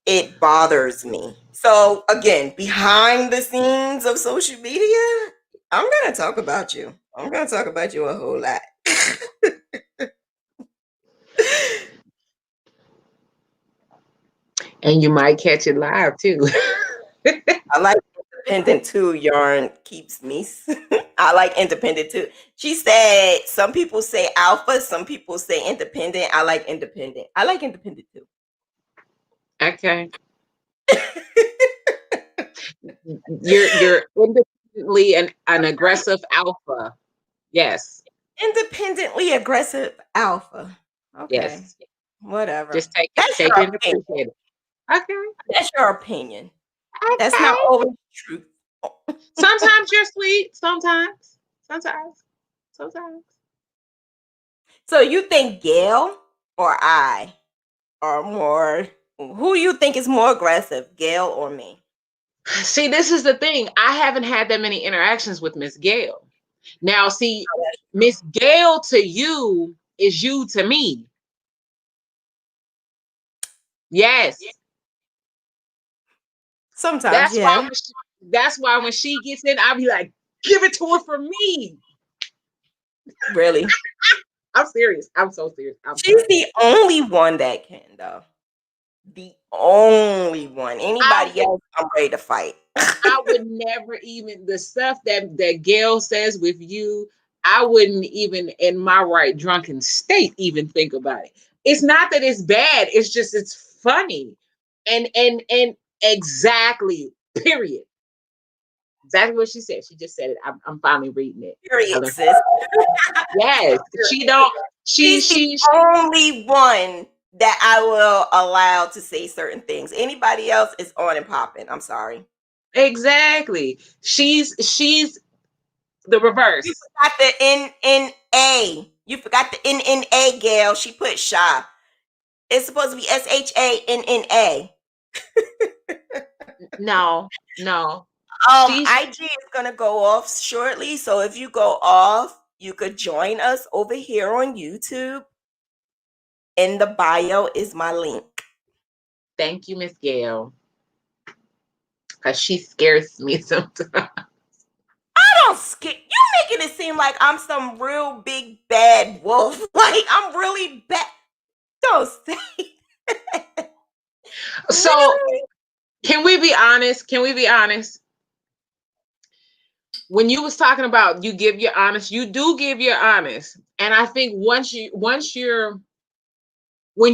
It bothers me. So again, behind the scenes of social media, I'm going to talk about you. I'm going to talk about you a whole lot. And you might catch it live too. I like independent too. Yarn keeps me. I like independent too. She said some people say alpha, some people say independent. I like independent. I like independent too. Okay. You're independently an aggressive alpha. Yes. Independently aggressive alpha. Okay. Yes. Whatever. Just take That's it your and opinion. appreciate it. Okay. That's your opinion. Okay. That's not always true. Sometimes you're sweet. Sometimes. So you think Gail or I are more? Who you think is more aggressive, Gail or me? See, this is the thing. I haven't had that many interactions with Miss Gail. Now, see, Miss Gail to you is you to me. Yes. Sometimes, yeah. That's why when she gets in, I'll be like, give it to her for me. Really? I'm serious. I'm so serious. I'm She's sorry. the only one that can, though. The only one. Anybody else, I'm ready to fight. I would never even the stuff that Gail says with you. I wouldn't even, in my right drunken state, even think about it. It's not that it's bad. It's just it's funny, and exactly. Period. Exactly what she said. She just said it. I'm finally reading it. Period, sis. Yes, she don't. She's the only one that I will allow to say certain things. Anybody else is on and popping. I'm sorry. Exactly. She's the reverse. You forgot the NNA. You forgot the NNA, Gail. She put shy. It's supposed to be SHANNA. No. IG is gonna go off shortly. So if you go off, you could join us over here on YouTube. In the bio is my link. Thank you, Miss Gail. Because she scares me sometimes. I don't scare you, making it seem like I'm some real big bad wolf. Like I'm really bad. Don't say that. So Really? can we be honest? When you was talking about you give your honest, you do give your honest. And I think when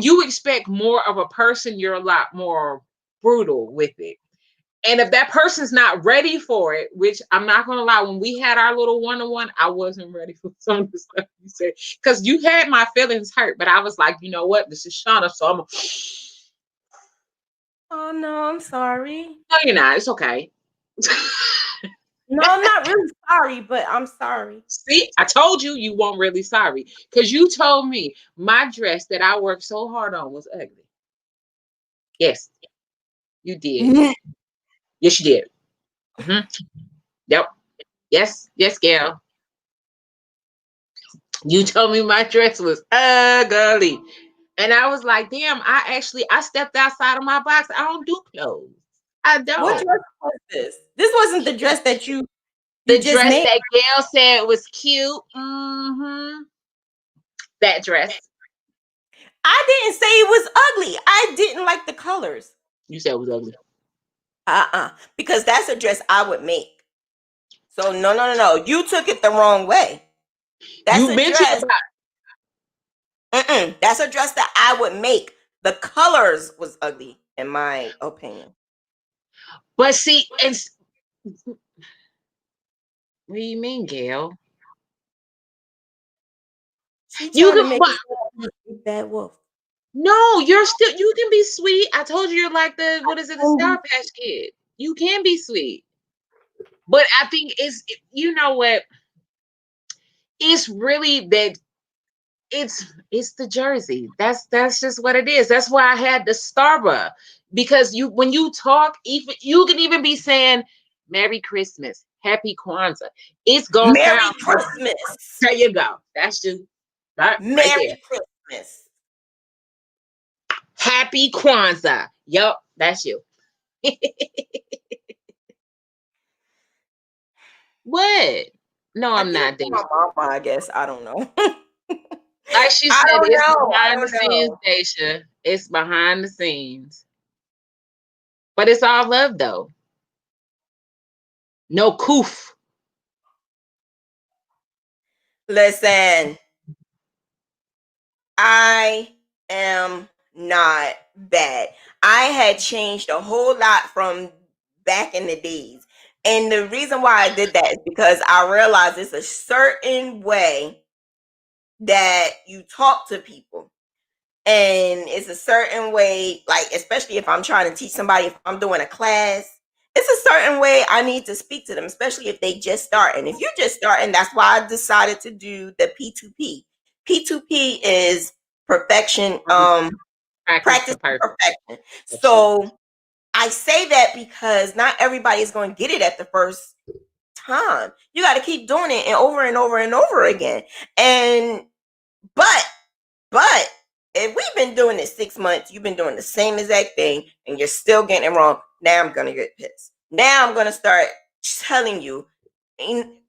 you expect more of a person, you're a lot more brutal with it. And if that person's not ready for it, which I'm not gonna lie, when we had our little one-on-one, I wasn't ready for some of the stuff you said. Because you had my feelings hurt, but I was like, you know what? This is Shanna, so I'm Oh no, I'm sorry. no, you're not. It's okay. No, I'm not really sorry, but I'm sorry. See, I told you you weren't really sorry. Because you told me my dress that I worked so hard on was ugly. Yes, you did. Yes, you did. Yep. Yes, Gail. You told me my dress was ugly. And I was like, damn, I stepped outside of my box. I don't do clothes. I What don't. dress was this? This wasn't the dress that you The just dress named. that Gail said was cute. That dress. I didn't say it was ugly. I didn't like the colors. You said it was ugly. Because that's a dress I would make. So no. You took it the wrong way. That's You a mentioned dress. about That's a dress that I would make. The colors was ugly, in my opinion. but see, what do you mean, Gail? She You trying to can make but it sound like a big bad wolf. no, you can be sweet. I told you you're like the what is it, the Sour Patch Kid. You can be sweet. But I think you know what? It's really that it's the jersey. That's just what it is. That's why I had the Starbucks. Because when you talk, even you can even be saying Merry Christmas, Happy Kwanzaa. It's gonna Merry sound Christmas. there you go. That's you. Right there. Merry Christmas. Happy Kwanzaa. Yup, that's you. What? No, I I'm think not it's Daisha. my mama, I guess. I don't know. Like she I said, don't it's know. I behind the don't scenes, know. Daisha. It's behind the scenes. But it's all love though. No coof. Listen, I am not bad. I had changed a whole lot from back in the days. And the reason why I did that is because I realized it's a certain way that you talk to people. And it's a certain way, like, especially if I'm trying to teach somebody, if I'm doing a class, it's a certain way I need to speak to them, especially if they just start. And if you're just starting, that's why I decided to do the P2P. P2P is perfection, Practice practice for perfect. perfection. That's you. So I say that because not everybody is going to get it at the first time. You got to keep doing it and over and over and over again. And but if we've been doing it 6 months, you've been doing the same exact thing, and you're still getting it wrong. Now I'm gonna get pissed. Now I'm going to start telling you,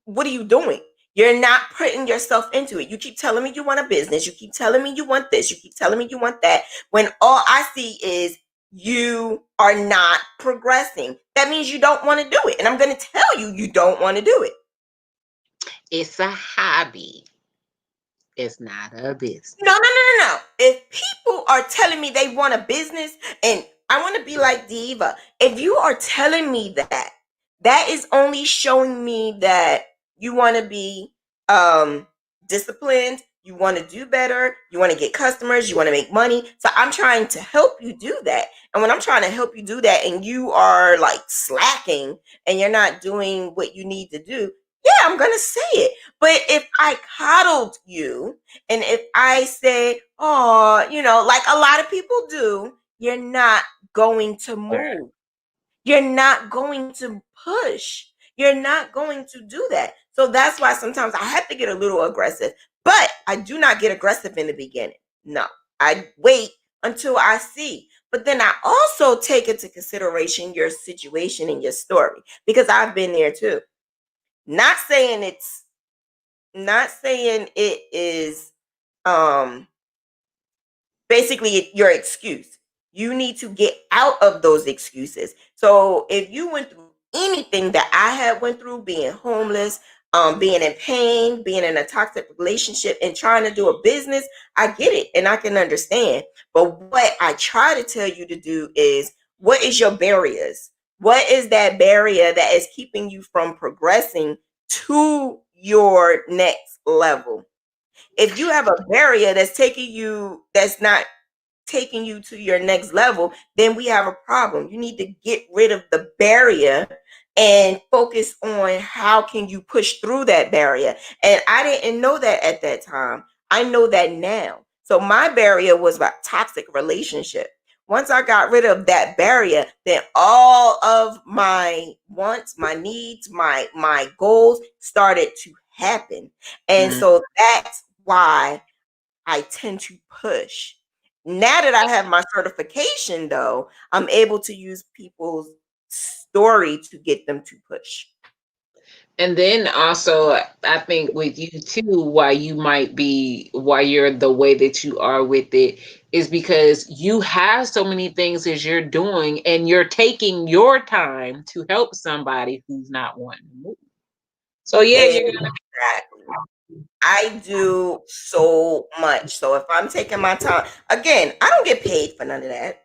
what are you doing? You're not putting yourself into it. You keep telling me you want a business. You keep telling me you want this. You keep telling me you want that. When all I see is you are not progressing. That means you don't want to do it. And I'm going to tell you, you don't want to do it. It's a hobby. It's not a business. No. If people are telling me they want a business, and I want to be like Diva, if you are telling me that, that is only showing me that you want to be disciplined, you want to do better, you want to get customers, you want to make money. So I'm trying to help you do that. And when I'm trying to help you do that and you are like slacking and you're not doing what you need to do, yeah, I'm going to say it. But if I coddled you and if I say, oh, like a lot of people do, you're not going to move. You're not going to push. You're not going to do that. So that's why sometimes I have to get a little aggressive. But I do not get aggressive in the beginning. No, I wait until I see. But then I also take into consideration your situation and your story, because I've been there too. Not saying it is basically your excuse. You need to get out of those excuses. So if you went through anything that I had went through, being homeless, being in pain, being in a toxic relationship and trying to do a business, I get it and I can understand. But what I try to tell you to do is, what is your barriers? What is that barrier that is keeping you from progressing to your next level? If you have a barrier that's not taking you to your next level, then we have a problem. You need to get rid of the barrier and focus on how can you push through that barrier. And I didn't know that at that time. I know that now. So my barrier was a toxic relationship. Once I got rid of that barrier, then all of my wants, my needs, my goals started to happen. And so that's why I tend to push. Now that I have my certification, though, I'm able to use people's story to get them to push. And then also, I think with you too, why you're the way that you are with it is because you have so many things as you're doing and you're taking your time to help somebody who's not wanting to move. So yeah, you're gonna Exactly. I do so much. So if I'm taking my time, again, I don't get paid for none of that.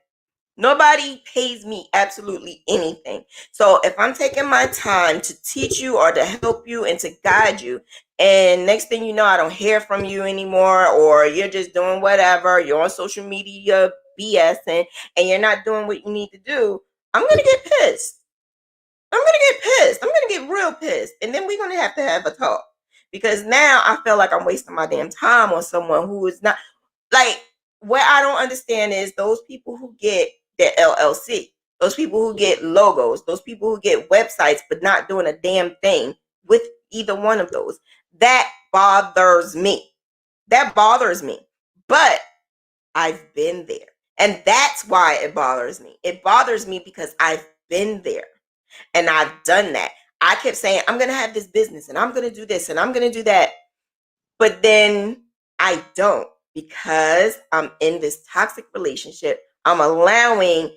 Nobody pays me absolutely anything. So if I'm taking my time to teach you or to help you and to guide you, and next thing you know, I don't hear from you anymore, or you're just doing whatever, you're on social media BSing, and you're not doing what you need to do, I'm going to get pissed. I'm going to get pissed. I'm going to get real pissed. And then we're going to have a talk. Because now I feel like I'm wasting my damn time on someone who is not, like, what I don't understand is those people who get their LLC, those people who get logos, those people who get websites but not doing a damn thing with either one of those. That bothers me. That bothers me. But I've been there. And that's why it bothers me. It bothers me because I've been there and I've done that. I kept saying, I'm going to have this business and I'm going to do this and I'm going to do that. But then I don't, because I'm in this toxic relationship. I'm allowing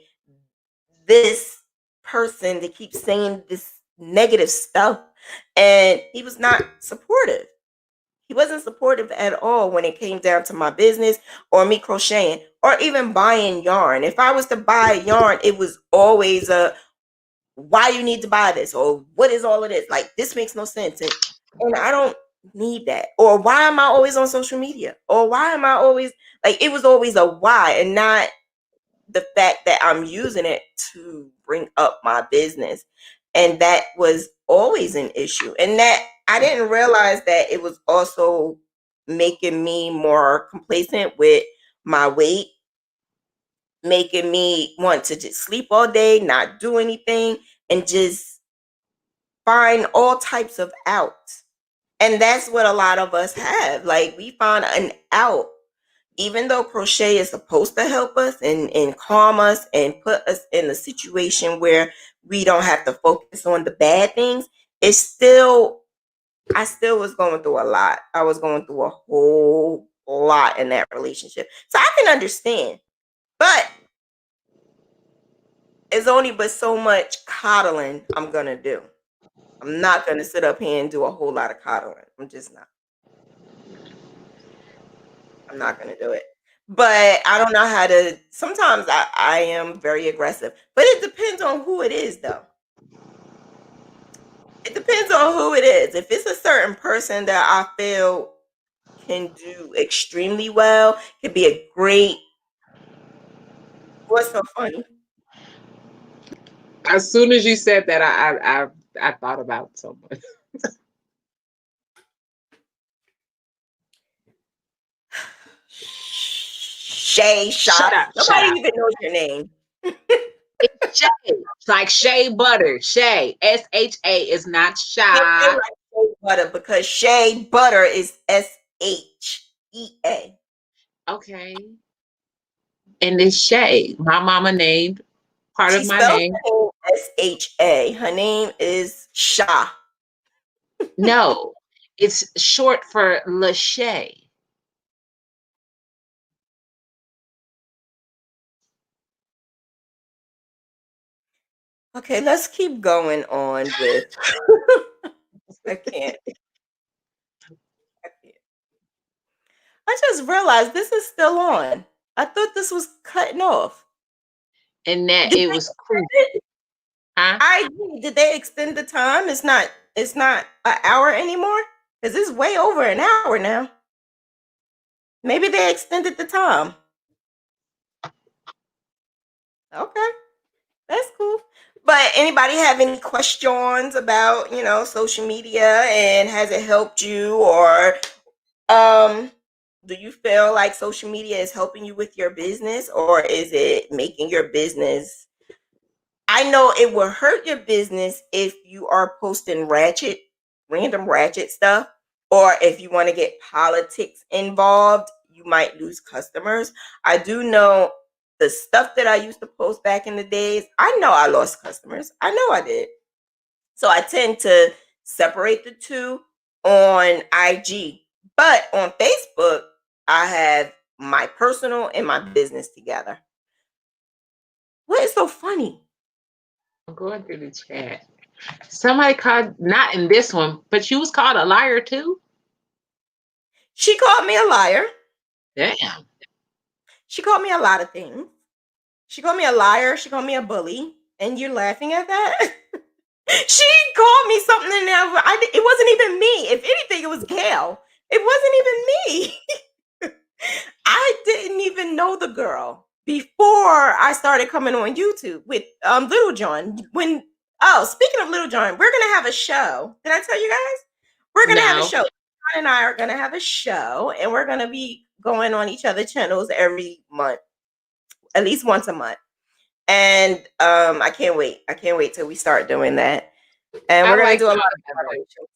this person to keep saying this negative stuff. And he was not supportive. He wasn't supportive at all when it came down to my business or me crocheting or even buying yarn. If I was to buy yarn, it was always why you need to buy this, or what is all of this? Like, this makes no sense. And I don't need that. Or why am I always on social media? Or why am I always, like, it was always a why and not the fact that I'm using it to bring up my business. And that was always an issue. And that I didn't realize that it was also making me more complacent with my weight, making me want to just sleep all day, not do anything, and just find all types of outs. And that's what a lot of us have. Like, we find an out. Even though crochet is supposed to help us and calm us and put us in a situation where we don't have to focus on the bad things, I still was going through a lot. I was going through a whole lot in that relationship. So I can understand. But it's only but so much coddling I'm going to do. I'm not going to sit up here and do a whole lot of coddling. I'm just not. I'm not going to do it. But I don't know how to. Sometimes I am very aggressive. But it depends on who it is, though. It depends on who it is. If it's a certain person that I feel can do extremely well, can be a great. What's so funny? As soon as you said that, I thought about someone. Shay Shut Shot. up! Shut Nobody up! even knows your name. It's Shay. It's like Shea Butter. Shay. SHA is not Can't feel Shy. like Shea Butter because Shea Butter is SHEA. Okay. And it's Shay. My mama named part She of my spells name. her name SHA. Her name is Shah. No, it's short for Lachey. Okay, let's keep going on with. I can't. I can't. I just realized this is still on. I thought this was cutting off. And that Did it they was cool. extend it? Huh? I agree. Did they extend the time? It's not. It's not an hour anymore. Cause it's way over an hour now. Maybe they extended the time. Okay, that's cool. But anybody have any questions about social media and has it helped you or um do you feel like social media is helping you with your business or is it making your business? I know it will hurt your business if you are posting random ratchet stuff, or if you want to get politics involved, you might lose customers. I do know the stuff that I used to post back in the days, I know I lost customers. I know I did. So I tend to separate the two on IG. But on Facebook, I have my personal and my business together. What is so funny? I'm going through the chat. Somebody called, not in this one, but she was called a liar too. She called me a liar. Damn. She called me a lot of things. She called me a liar. She called me a bully. And you're laughing at that? She called me something and it wasn't even me. If anything, it was Gail. It wasn't even me. I didn't even know the girl before I started coming on YouTube with Little John. Speaking of Little John, we're gonna have a show. Did I tell you guys? We're gonna have a No. show. John and I are gonna have a show, and we're gonna be going on each other's channels every month, at least once a month. And I can't wait. I can't wait till we start doing that. And we're gonna do a lot of collaborations.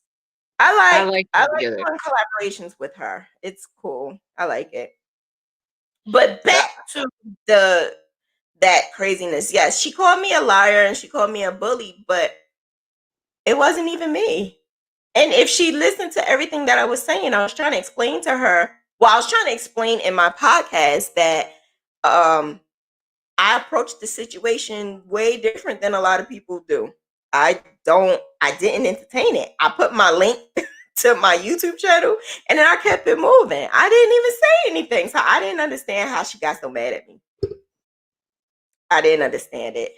I I like like them together. doing collaborations with her. It's cool. I like it. But back to that craziness. Yes, she called me a liar and she called me a bully, but it wasn't even me. And if she listened to everything that I was saying, I was trying to explain to her. Well, I was trying to explain in my podcast that I approached the situation way different than a lot of people do. I didn't entertain it. I put my link to my YouTube channel and then I kept it moving. I didn't even say anything. So I didn't understand how she got so mad at me. I didn't understand it.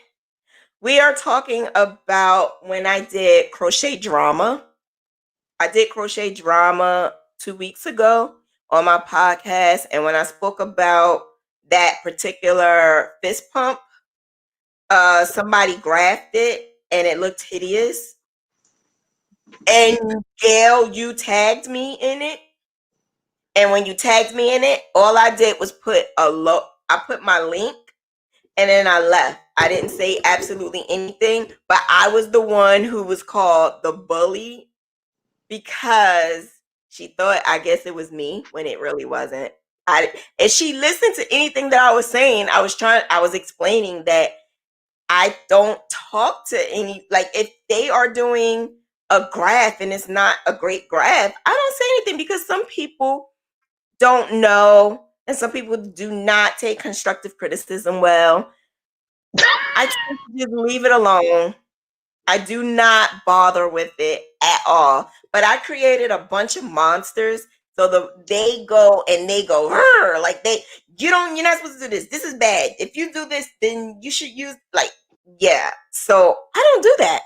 We are talking about when I did crochet drama. I did crochet drama 2 weeks ago on my podcast. And when I spoke about that particular fist pump, somebody graphed it and it looked hideous. And Gail, you tagged me in it. And when you tagged me in it, all I did was I put my link and then I left. I didn't say absolutely anything, but I was the one who was called the bully because she thought, I guess it was me when it really wasn't. And she listened to anything that I was saying. I was explaining that I don't talk to any, like, if they are doing a graph and it's not a great graph, I don't say anything because some people don't know and some people do not take constructive criticism well. I tend to just leave it alone. I do not bother with it at all. But I created a bunch of monsters. So they go and they go like you're not supposed to do this. This is bad. If you do this, then you should use like yeah. So I don't do that.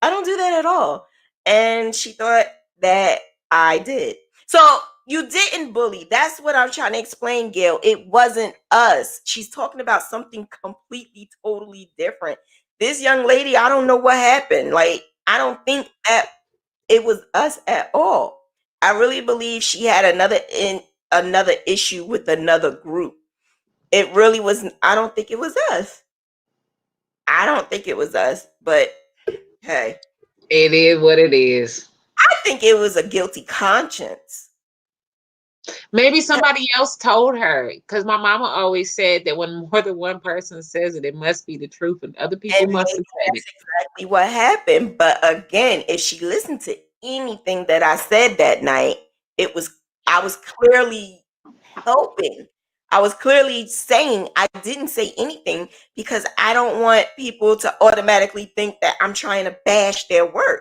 I don't do that at all. And she thought that I did. So you didn't bully. That's what I'm trying to explain, Gail. It wasn't us. She's talking about something completely, totally different. This young lady, I don't know what happened. Like, I don't think that it was us at all. I really believe she had another issue with another group. It really was. I don't think it was us. I don't think it was us. But hey, It is what it is. I think it was a guilty conscience. Maybe somebody else told her, because my mama always said that when more than one person says it, it must be the truth, and other people And must maybe have said it. that's exactly what happened. But again, if she listened to anything that I said that night, I was clearly helping. I was clearly saying I didn't say anything because I don't want people to automatically think that I'm trying to bash their work.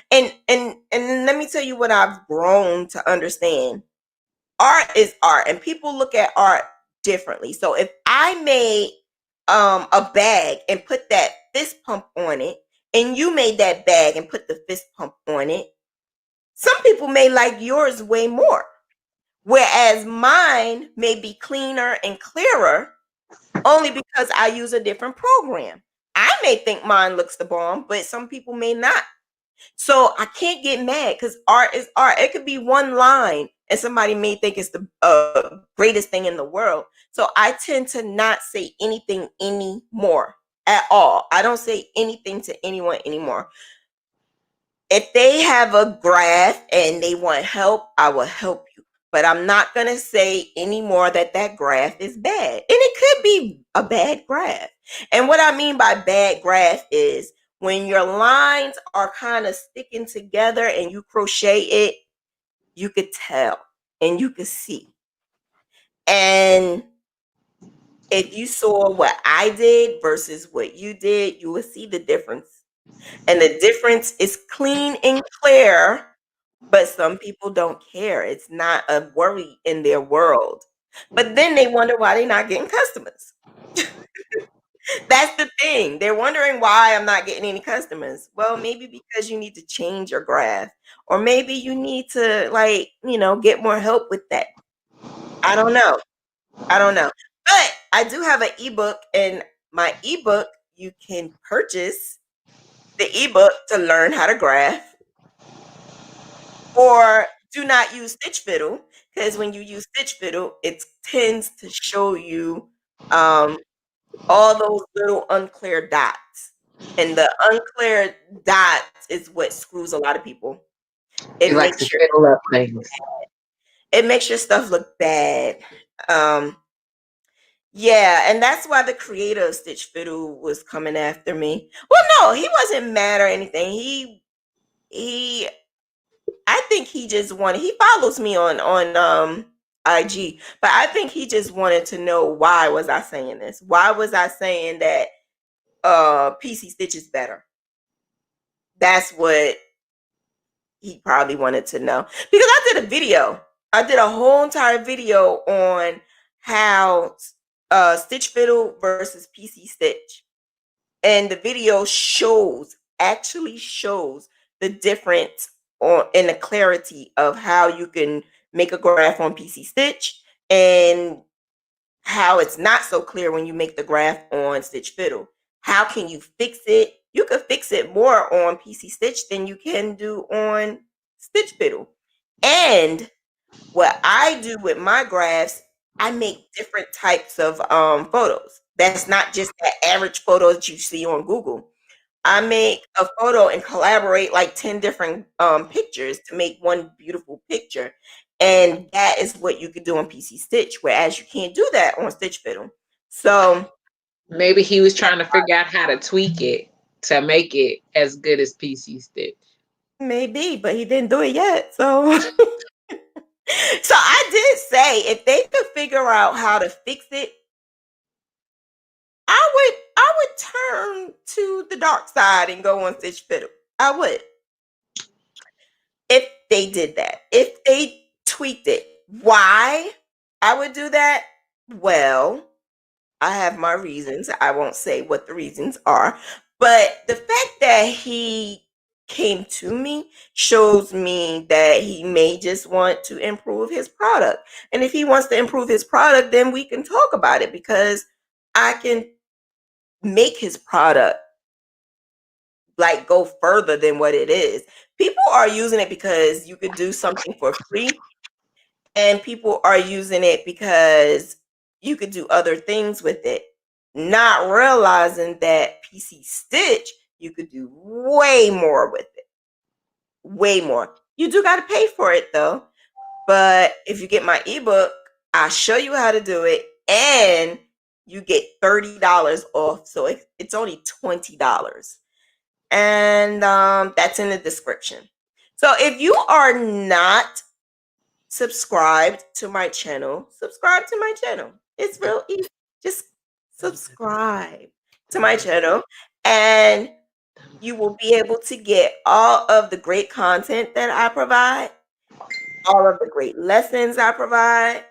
And let me tell you what I've grown to understand. Art is art and people look at art differently. So if I made a bag and put that fist pump on it and you made that bag and put the fist pump on it, some people may like yours way more. Whereas mine may be cleaner and clearer only because I use a different program. I may think mine looks the bomb, but some people may not. So I can't get mad because art is art. It could be one line and somebody may think it's the greatest thing in the world. So I tend to not say anything anymore at all. I don't say anything to anyone anymore. If they have a graph and they want help, I will help you. But I'm not going to say anymore that that graph is bad. And it could be a bad graph. And what I mean by bad graph is when your lines are kind of sticking together and you crochet it, you could tell and you could see. And if you saw what I did versus what you did, you will see the difference. And the difference is clean and clear, but some people don't care. It's not a worry in their world. But then they wonder why they're not getting customers. That's the thing. They're wondering why I'm not getting any customers. Well, maybe because you need to change your graph, or maybe you need to, like, get more help with that. I don't know. I don't know. But I do have an ebook, and my ebook, you can purchase the ebook to learn how to graph, or do not use Stitch Fiddle, because when you use Stitch Fiddle, it tends to show you all those little unclear dots. And the unclear dots is what screws a lot of people. It It likes to makes your fiddle up things. stuff look bad. Yeah, and that's why the creator of Stitch Fiddle was coming after me. Well, no, he wasn't mad or anything. He I think he just wanted, he follows me on IG, but I think he just wanted to know why was I saying this? Why was I saying that PC Stitch is better? That's what he probably wanted to know. Because I did a video. I did a whole entire video on how Stitch Fiddle versus PC Stitch. And the video actually shows the difference in the clarity of how you can make a graph on PC Stitch and how it's not so clear when you make the graph on Stitch Fiddle. How can you fix it? You can fix it more on PC Stitch than you can do on Stitch Fiddle. And what I do with my graphs, I make different types of photos. That's not just that average photo that you see on Google. I make a photo and collaborate like 10 different pictures to make one beautiful picture. And that is what you could do on PC Stitch, whereas you can't do that on Stitch Fiddle. So Maybe he was trying to figure out how to tweak it to make it as good as PC Stitch. Maybe, but he didn't do it yet. So so I did say if they could figure out how to fix it, I would turn to the dark side and go on Stitch Fiddle. I would. If they did that. If they tweaked it. Why I would do that? Well, I have my reasons. I won't say what the reasons are. But the fact that he came to me shows me that he may just want to improve his product. And if he wants to improve his product, then we can talk about it because I can make his product like go further than what it is. People are using it because you could do something for free, and people are using it because you could do other things with it, not realizing that PC Stitch, you could do way more with it. Way more. You do got to pay for it though. But if you get my ebook, I'll show you how to do it, and you get $30 off. So it's only $20. And that's in the description. So if you are not subscribed to my channel, subscribe to my channel. It's real easy. Just subscribe to my channel, and you will be able to get all of the great content that I provide, all of the great lessons I provide,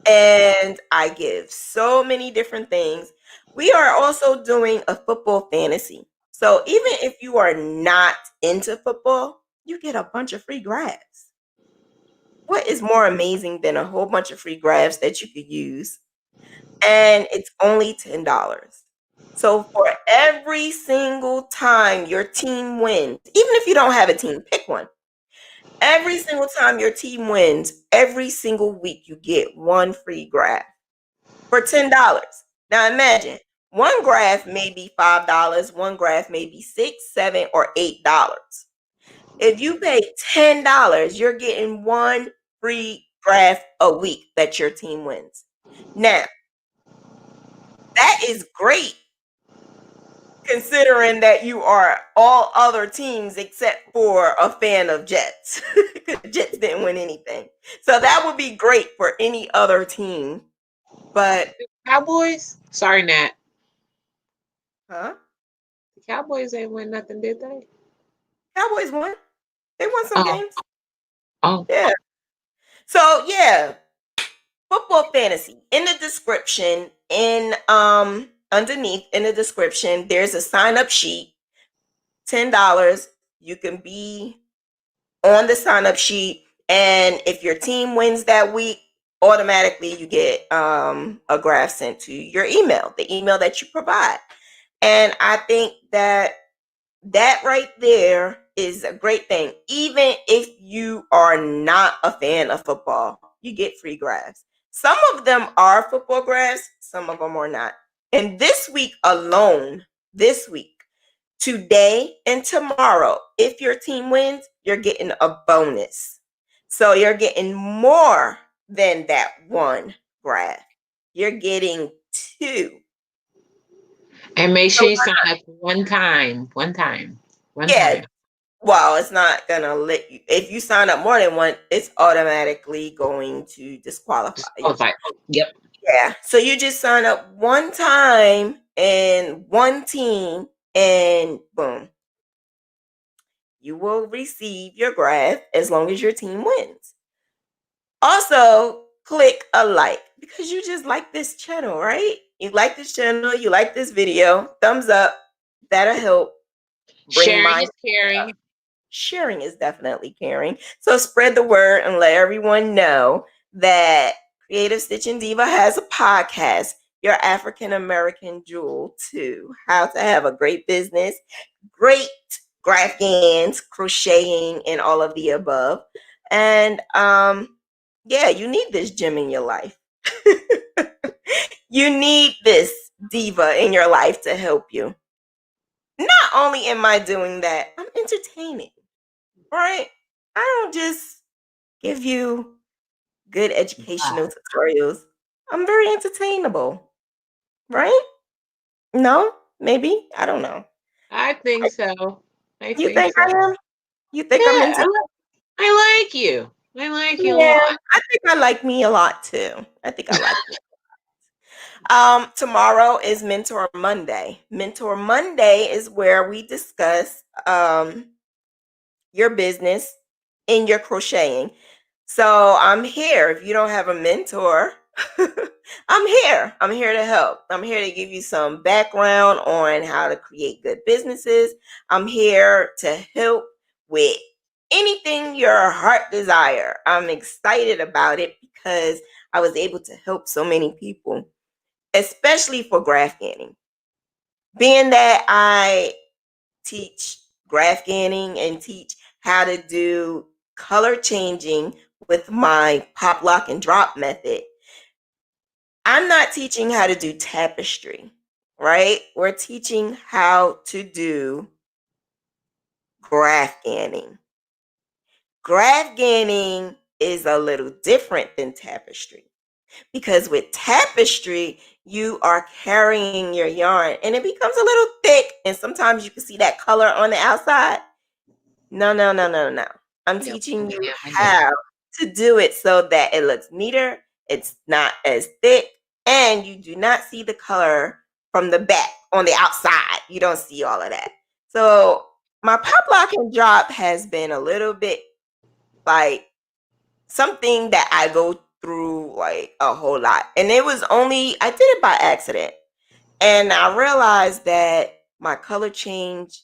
and I give so many different things. We are also doing a football fantasy. So even if you are not into football, you get a bunch of free graphs. What is more amazing than a whole bunch of free graphs that you could use? And it's only $10. So for every single time your team wins, even if you don't have a team, pick one. Every single time your team wins, every single week you get one free graph for $10. Now imagine one graph may be $5, one graph may be $6, $7, or $8. If you pay $10, you're getting one free graph a week that your team wins. Now, that is great considering that you are all other teams except for a fan of Jets. Jets didn't win anything. So that would be great for any other team. But Cowboys? Sorry, Nat. huh? The Cowboys ain't win nothing, did they? Cowboys won. They won some Oh, games. oh. Yeah. So yeah, football fantasy. In the description, in underneath in the description, there's a sign up sheet. $10. You can be on the sign up sheet, and if your team wins that week, automatically you get a graph sent to your email, the email that you provide. And I think that right there is a great thing. Even if you are not a fan of football, you get free graphs. Some of them are football graphs, some of them are not. And this week alone, this week, today and tomorrow, if your team wins, you're getting a bonus. So you're getting more than that one graph. You're getting two. And make So sure you sign up one time. yeah, Time. well, it's not gonna let you. If you sign up more than one, it's automatically going to disqualify you. Disqualified. Yep. Yeah. So you just sign up one time and one team, and boom, you will receive your graph as long as your team wins. Also, click a like because you just like this channel, right? You like this channel, you like this video. Thumbs up. That'll help bring Sharing my is caring. sharing is definitely caring. So spread the word and let everyone know that Creative Stitching Diva has a podcast, your African American jewel too. How to have a great business, great Graphghans, crocheting, and all of the above. And yeah, you need this gem in your life. You need this diva in your life to help you. Not only am I doing that, I'm entertaining. Right? I don't just give you good educational tutorials. I'm very entertainable, right? No, maybe. I don't know. I think so. I You think think so. I am? You think I'm Yeah, into I like you. I like you a Yeah, lot. I think I like me a lot too. I think I like me. Tomorrow is Mentor Monday. Mentor Monday is where we discuss your business in your crocheting. So I'm here. If you don't have a mentor, I'm here. I'm here to help. I'm here to give you some background on how to create good businesses. I'm here to help with anything your heart desire. I'm excited about it because I was able to help so many people, especially for Graphghanning. Being that I teach Graphghanning and teach how to do color changing with my pop, lock, and drop method, I'm not teaching how to do tapestry, right? We're teaching how to do Graphghanning. Graphghanning is a little different than tapestry because with tapestry, you are carrying your yarn and it becomes a little thick, and sometimes you can see that color on the outside. No, no, no, no, no. I'm Yeah, teaching you yeah, I know. how to do it so that it looks neater, it's not as thick, and you do not see the color from the back on the outside. You don't see all of that. So my pop lock and drop has been a little bit like something that I go through like a whole lot. And it was only I did it by accident. And I realized that my color change,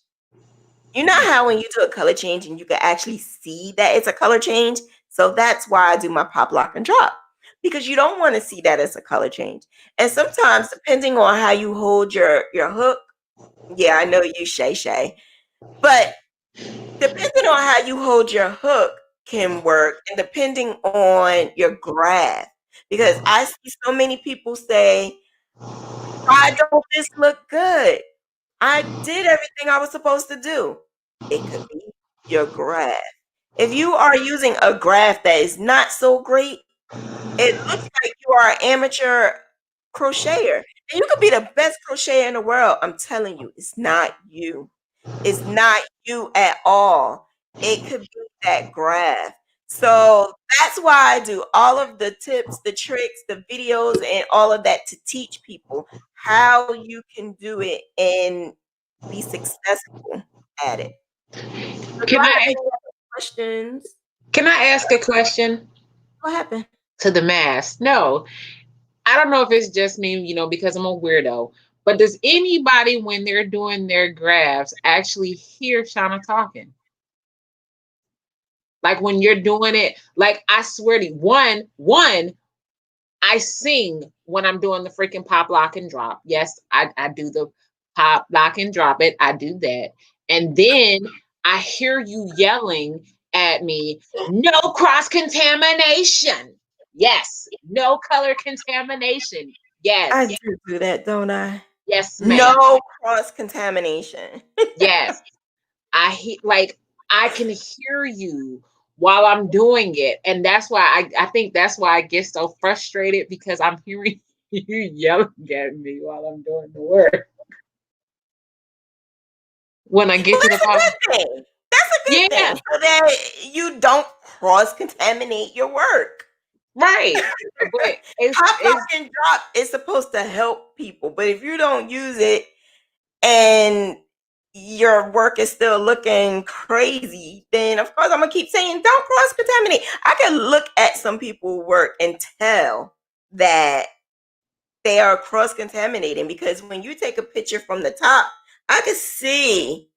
you know how when you do a color change and you can actually see that it's a color change? So that's why I do my pop, lock, and drop, because you don't want to see that as a color change. And sometimes, depending on how you hold your hook, yeah, I know you Shay, but depending on how you hold your hook can work, and depending on your graph, because I see so many people say, "Why don't this look good? I did everything I was supposed to do." It could be your graph. If you are using a graph that is not so great, it looks like you are an amateur crocheter. And you could be the best crocheter in the world. I'm telling you, it's not you. It's not you at all. It could be that graph. So that's why I do all of the tips, the tricks, the videos, and all of that to teach people how you can do it and be successful at it. So do Can I have I any other questions? can I ask a question What happened? to the mass? No, I don't know if it's just me, because I'm a weirdo. But does anybody, when they're doing their graphs, actually hear Shauna talking? Like when you're doing it, like I swear to you, one, I sing when I'm doing the freaking pop, lock, and drop. Yes, I do the pop, lock, and drop it. I do that. And then I hear you yelling at me, no cross contamination. Yes, no color contamination. I Yes, do that, don't I? yes, ma'am. No cross contamination. Yes. Like I can hear you while I'm doing it. And that's why I think that's why I get so frustrated, because I'm hearing you yelling at me while I'm doing the work. When I get Well, to the that's a bottom. good thing. That's a good thing Yeah, so that you don't cross contaminate your work. right. But Pop, lock, it's and drop is supposed to help people, but if you don't use it and your work is still looking crazy, then of course I'm gonna keep saying don't cross contaminate. I can look at some people's work and tell that they are cross contaminating because when you take a picture from the top, I can see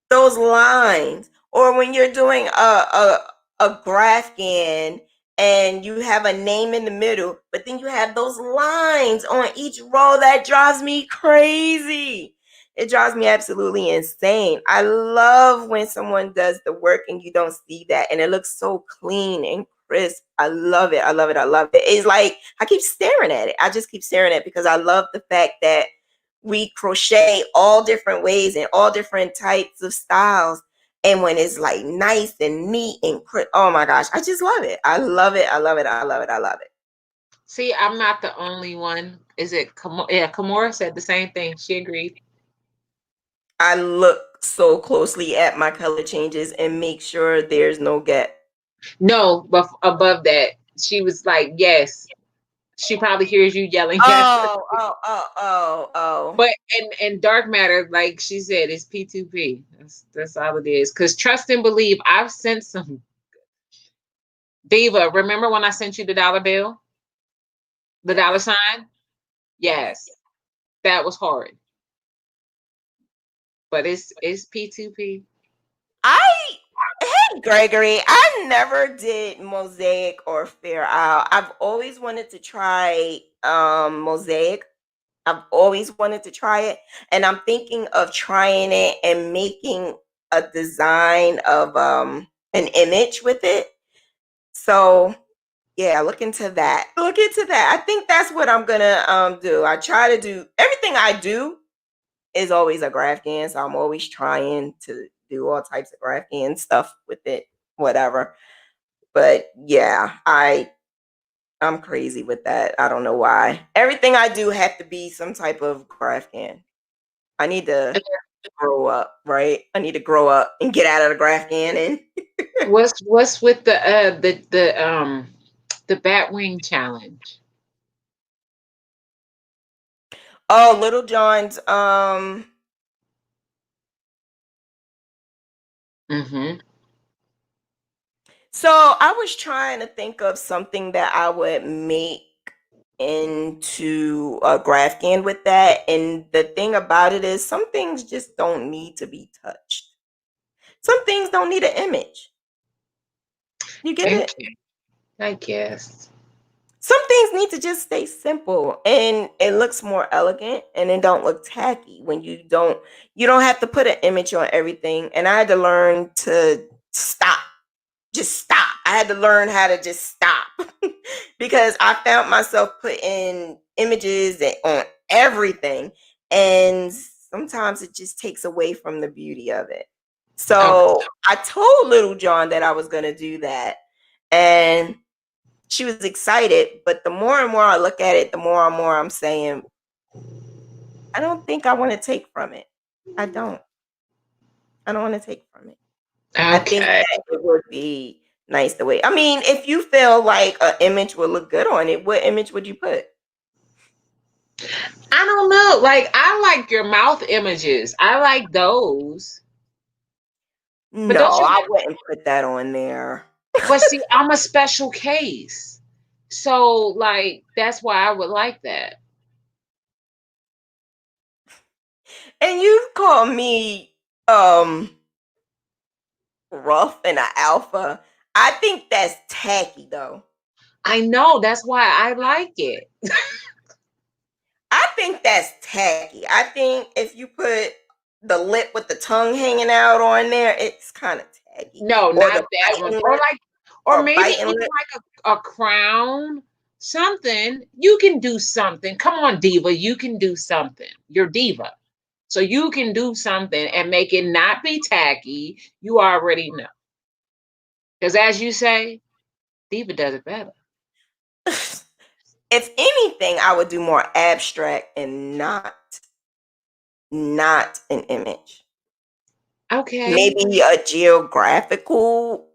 those lines. Or when you're doing a Graphghan and you have a name in the middle, but then you have those lines on each row, that drives me crazy. It drives me absolutely insane. I love when someone does the work and you don't see that and it looks so clean and crisp. I love it. I love it. I love it. It's like I keep staring at it. I just keep staring at it because I love the fact that we crochet all different ways and all different types of styles. And when it's like nice and neat and oh my gosh, I just love it. I love it. I love it. I love it. I love it. See, I'm not the only one. Is it? Yeah, Kamora said the same thing. She agreed. I look so closely at my color changes and make sure there's no gap. No, but above that, she was like, "Yes." She probably hears you yelling, "Yes." Oh. But and dark matter, like she said, is P2P. That's all it is. Because trust and believe, I've sent some. Diva, remember when I sent you the dollar bill, the dollar Yes. sign? Yes, that was hard. But it's P2P. I Hey Gregory, I never did mosaic or fair out. I've always wanted to try mosaic. I've always wanted to try it, and I'm thinking of trying it and making a design of an image with it. So yeah, look into that. Look into that. I think that's what I'm gonna do. I try to do everything I do is always a Graphghan, so I'm always trying to do all types of Graphghan stuff with it, whatever. But yeah, I'm crazy with that. I don't know why. Everything I do have to be some type of Graphghan. I need to grow up, right? I need to grow up and get out of the Graphghan and What's with the Batwing challenge? oh, Little John's Mm-hmm. so I was trying to think of something that I would make into a Graphghan with that. And the thing about it is some things just don't need to be touched. Some things don't need an image. You get it? Okay, I guess. Some things need to just stay simple and it looks more elegant and it don't look tacky when you don't have to put an image on everything. And I had to learn to stop. Just stop. I had to learn how to just stop because I found myself putting images on everything, and sometimes it just takes away from the beauty of it. Okay. So I told Little John that I was going to do that, and she was excited. But the more and more I look at it, the more and more I'm saying, I don't think I want to take from it. I don't. I don't want to take from it. I think Okay. that it would be nice the way. I mean, if you feel like an image would look good on it, what image would you put? I don't know. Like I like your mouth images. I like those. But No, don't you I have, wouldn't put that on there. but see, I'm a special case. So like that's why I would like that. And you call me um rough and an alpha. I think that's tacky though. I know, that's why I like it. I think that's tacky. I think if you put the lip with the tongue hanging out on there, it's kind of tacky. No, Or not the that one. biting Or lip like, or or maybe biting even lip. like a crown, something. You can do something. Come on, Diva, you can do something. You're Diva. So you can do something and make it not be tacky. You already know. Because as you say, Diva does it better. If anything, I would do more abstract and not an image. Okay. Maybe a geographical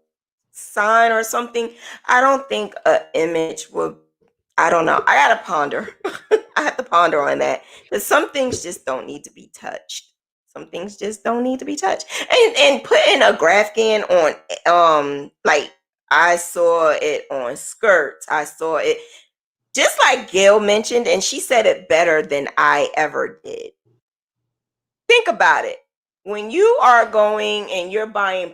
sign or something. I don't think an image would. I don't know. I gotta ponder. I have to ponder on that because some things just don't need to be touched. Some things just don't need to be touched. And putting a Graphghan on like I saw it on skirts. I saw it just like Gail mentioned, and she said it better than I ever did. Think about it. When you are going and you're buying a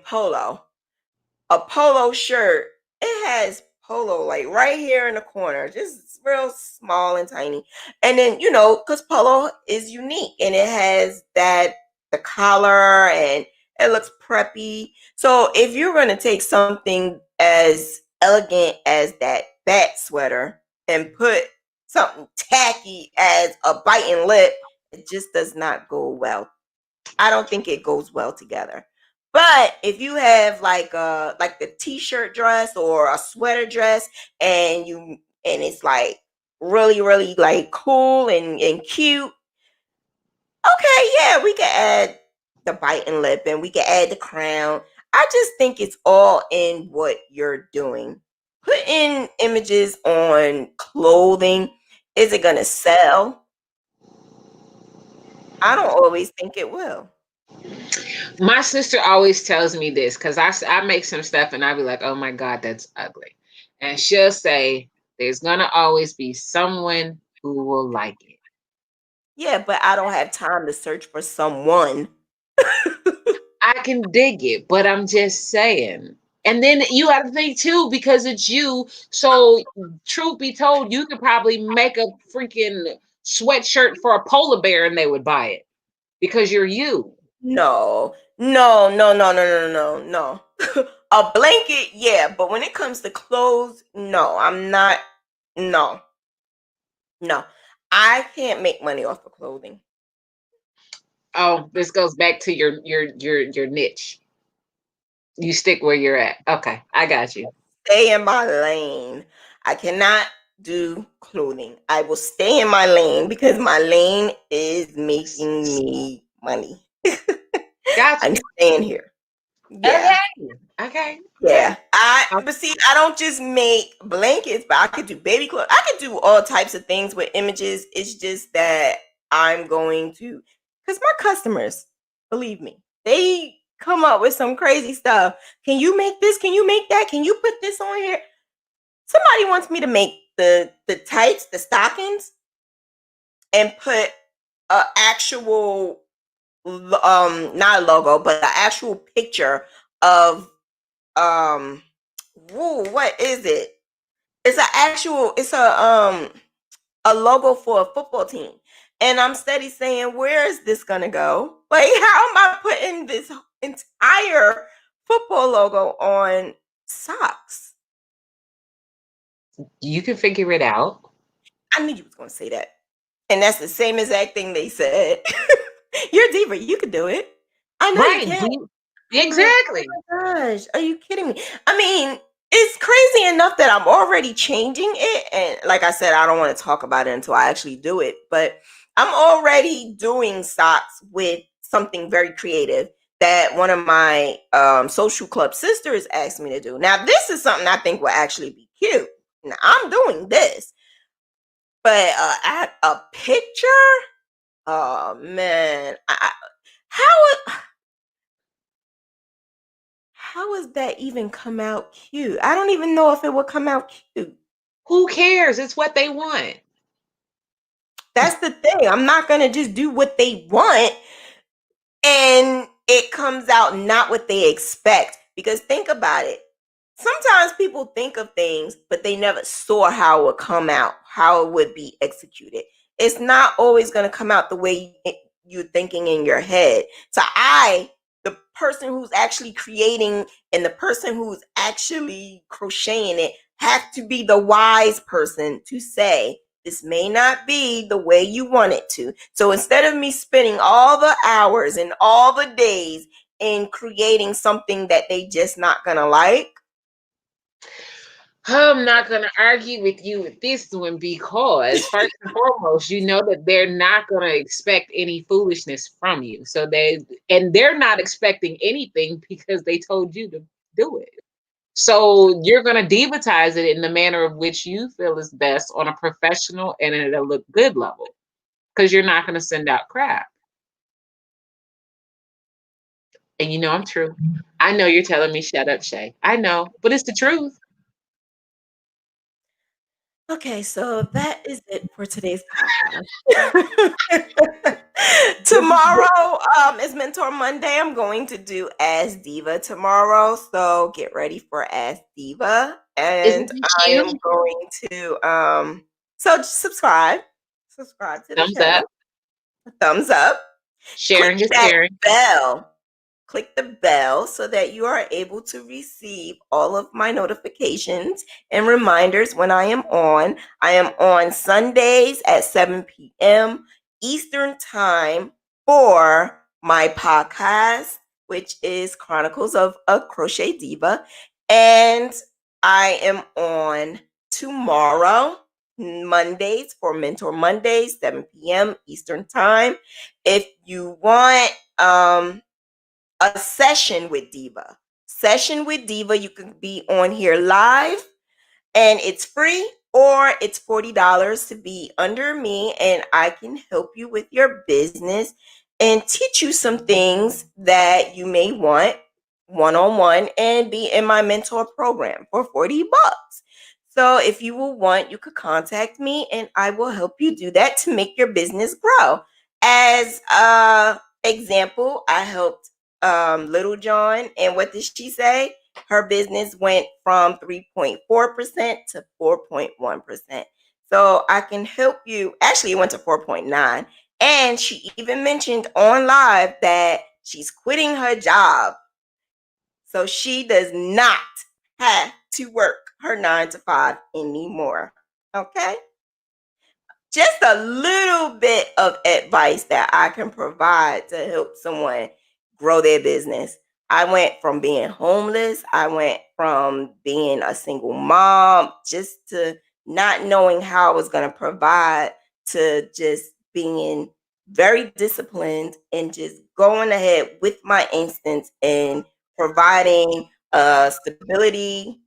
polo shirt, it has polo like right here in the corner, just real small and tiny. And then, because polo is unique and it has the collar and it looks preppy. So if you're going to take something as elegant as that bat sweater and put something tacky as a biting lip, it just does not go well. I don't think it goes well together. But if you have like the t-shirt dress or a sweater dress and it's like really, really like cool and cute, okay, yeah, we can add the biting lip and we can add the crown. I just think it's all in what you're doing. Putting images on clothing, is it going to sell? I don't always think it will. My sister always tells me this because I make some stuff and I be like, oh my God, that's ugly. And she'll say, there's going to always be someone who will like it. Yeah, but I don't have time to search for someone. I can dig it, but I'm just saying. And then you have to think too, because it's you. So, truth be told, you could probably make a freaking sweatshirt for a polar bear and they would buy it because you're you. No, no, no, no, no, no, no, no. A blanket, yeah, but when it comes to clothes, no, I'm not. No, no, I can't make money off of clothing. Oh, this goes back to your niche. You stick where you're at. Okay, I got you. Stay in my lane. I cannot do clothing. I will stay in my lane because my lane is making me money. Gotcha. I'm staying here. Yeah. Okay. Okay. Yeah. Okay. But see, I don't just make blankets, but I could do baby clothes. I could do all types of things with images. It's just that I'm going to, because my customers, believe me, they come up with some crazy stuff. Can you make this? Can you make that? Can you put this on here? Somebody wants me to make the tights, the stockings, and put a actual not a logo, but an actual picture of what is it? It's a logo for a football team. And I'm steady saying, where is this gonna go? Like, how am I putting this entire football logo on socks? You can figure it out. I knew you was gonna say that. And that's the same exact thing they said. You're a diva, you could do it. I know you Right. can. Exactly. Oh my gosh, are you kidding me? I mean, it's crazy enough that I'm already changing it. And like I said, I don't want to talk about it until I actually do it. But I'm already doing socks with something very creative that one of my social club sisters asked me to do. Now, this is something I think will actually be cute. Now, I'm doing this. But a picture? Oh man. How would that even come out cute? I don't even know if it would come out cute. Who cares? It's what they want. That's the thing. I'm not gonna just do what they want and it comes out not what they expect. Because think about it. Sometimes people think of things, but they never saw how it would come out, how it would be executed. It's not always going to come out the way you're thinking in your head. So the person who's actually creating and the person who's actually crocheting it, have to be the wise person to say, this may not be the way you want it to. So instead of me spending all the hours and all the days in creating something that they just not going to like, I'm not going to argue with you with this one because, first and foremost, you know that they're not going to expect any foolishness from you. So they're not expecting anything because they told you to do it. So you're going to divatize it in the manner of which you feel is best on a professional and at a look good level because you're not going to send out crap. And you know I'm true. I know you're telling me shut up, Shay. I know, but it's the truth. okay, so that is it for today's podcast. Tomorrow is Mentor Monday. I'm going to do Ask Diva tomorrow, so get ready for Ask Diva, and Isn't it I am cute? going to so just subscribe to the Thumbs channel, up. thumbs up, Sharing click is that caring. bell. Click the bell so that you are able to receive all of my notifications and reminders when I am on. I am on Sundays at 7 p.m. Eastern Time for my podcast, which is Chronicles of a Crochet Diva. And I am on tomorrow Mondays for Mentor Mondays, 7 p.m. Eastern Time. If you want a session with Diva, you can be on here live and it's free, or it's $40 to be under me, and I can help you with your business and teach you some things that you may want one-on-one and be in my mentor program for $40. So if you will want, you could contact me and I will help you do that to make your business grow. As example, I helped Little John, and what did she say? Her business went from 3.4% to 4.1%. So I can help you. Actually, it went to 4.9. And she even mentioned on live that she's quitting her job. So she does not have to work her 9 to 5 anymore. Okay? Just a little bit of advice that I can provide to help someone grow their business. I went from being homeless, I went from being a single mom, just to not knowing how I was going to provide, to just being very disciplined and just going ahead with my instincts and providing stability,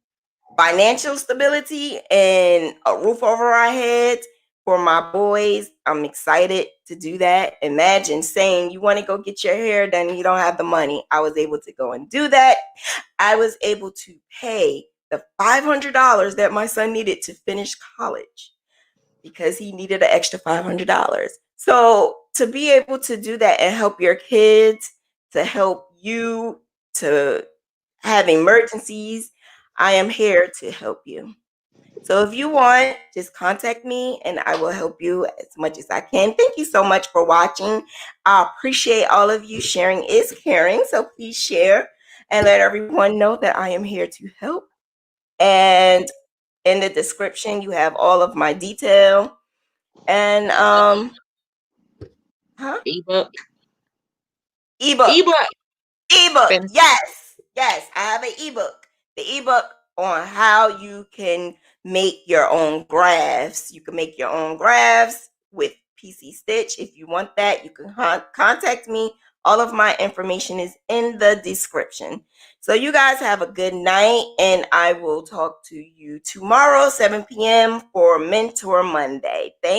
financial stability, and a roof over our heads for my boys. I'm excited to do that. Imagine saying you want to go get your hair done and you don't have the money. I was able to go and do that. I was able to pay the $500 that my son needed to finish college because he needed an extra $500. So to be able to do that and help your kids, to help you, to have emergencies, I am here to help you. So if you want, just contact me and I will help you as much as I can. Thank you so much for watching. I appreciate all of you. Sharing is caring. So please share and let everyone know that I am here to help. And in the description, you have all of my detail. And ebook. ebook. Ebook. Finish. Yes, I have an ebook. The ebook on how you can make your own graphs. You can make your own graphs with PC Stitch. If you want that, you can contact me. All of my information is in the description. So you guys have a good night, and I will talk to you tomorrow, 7 p.m. for Mentor Monday. Thank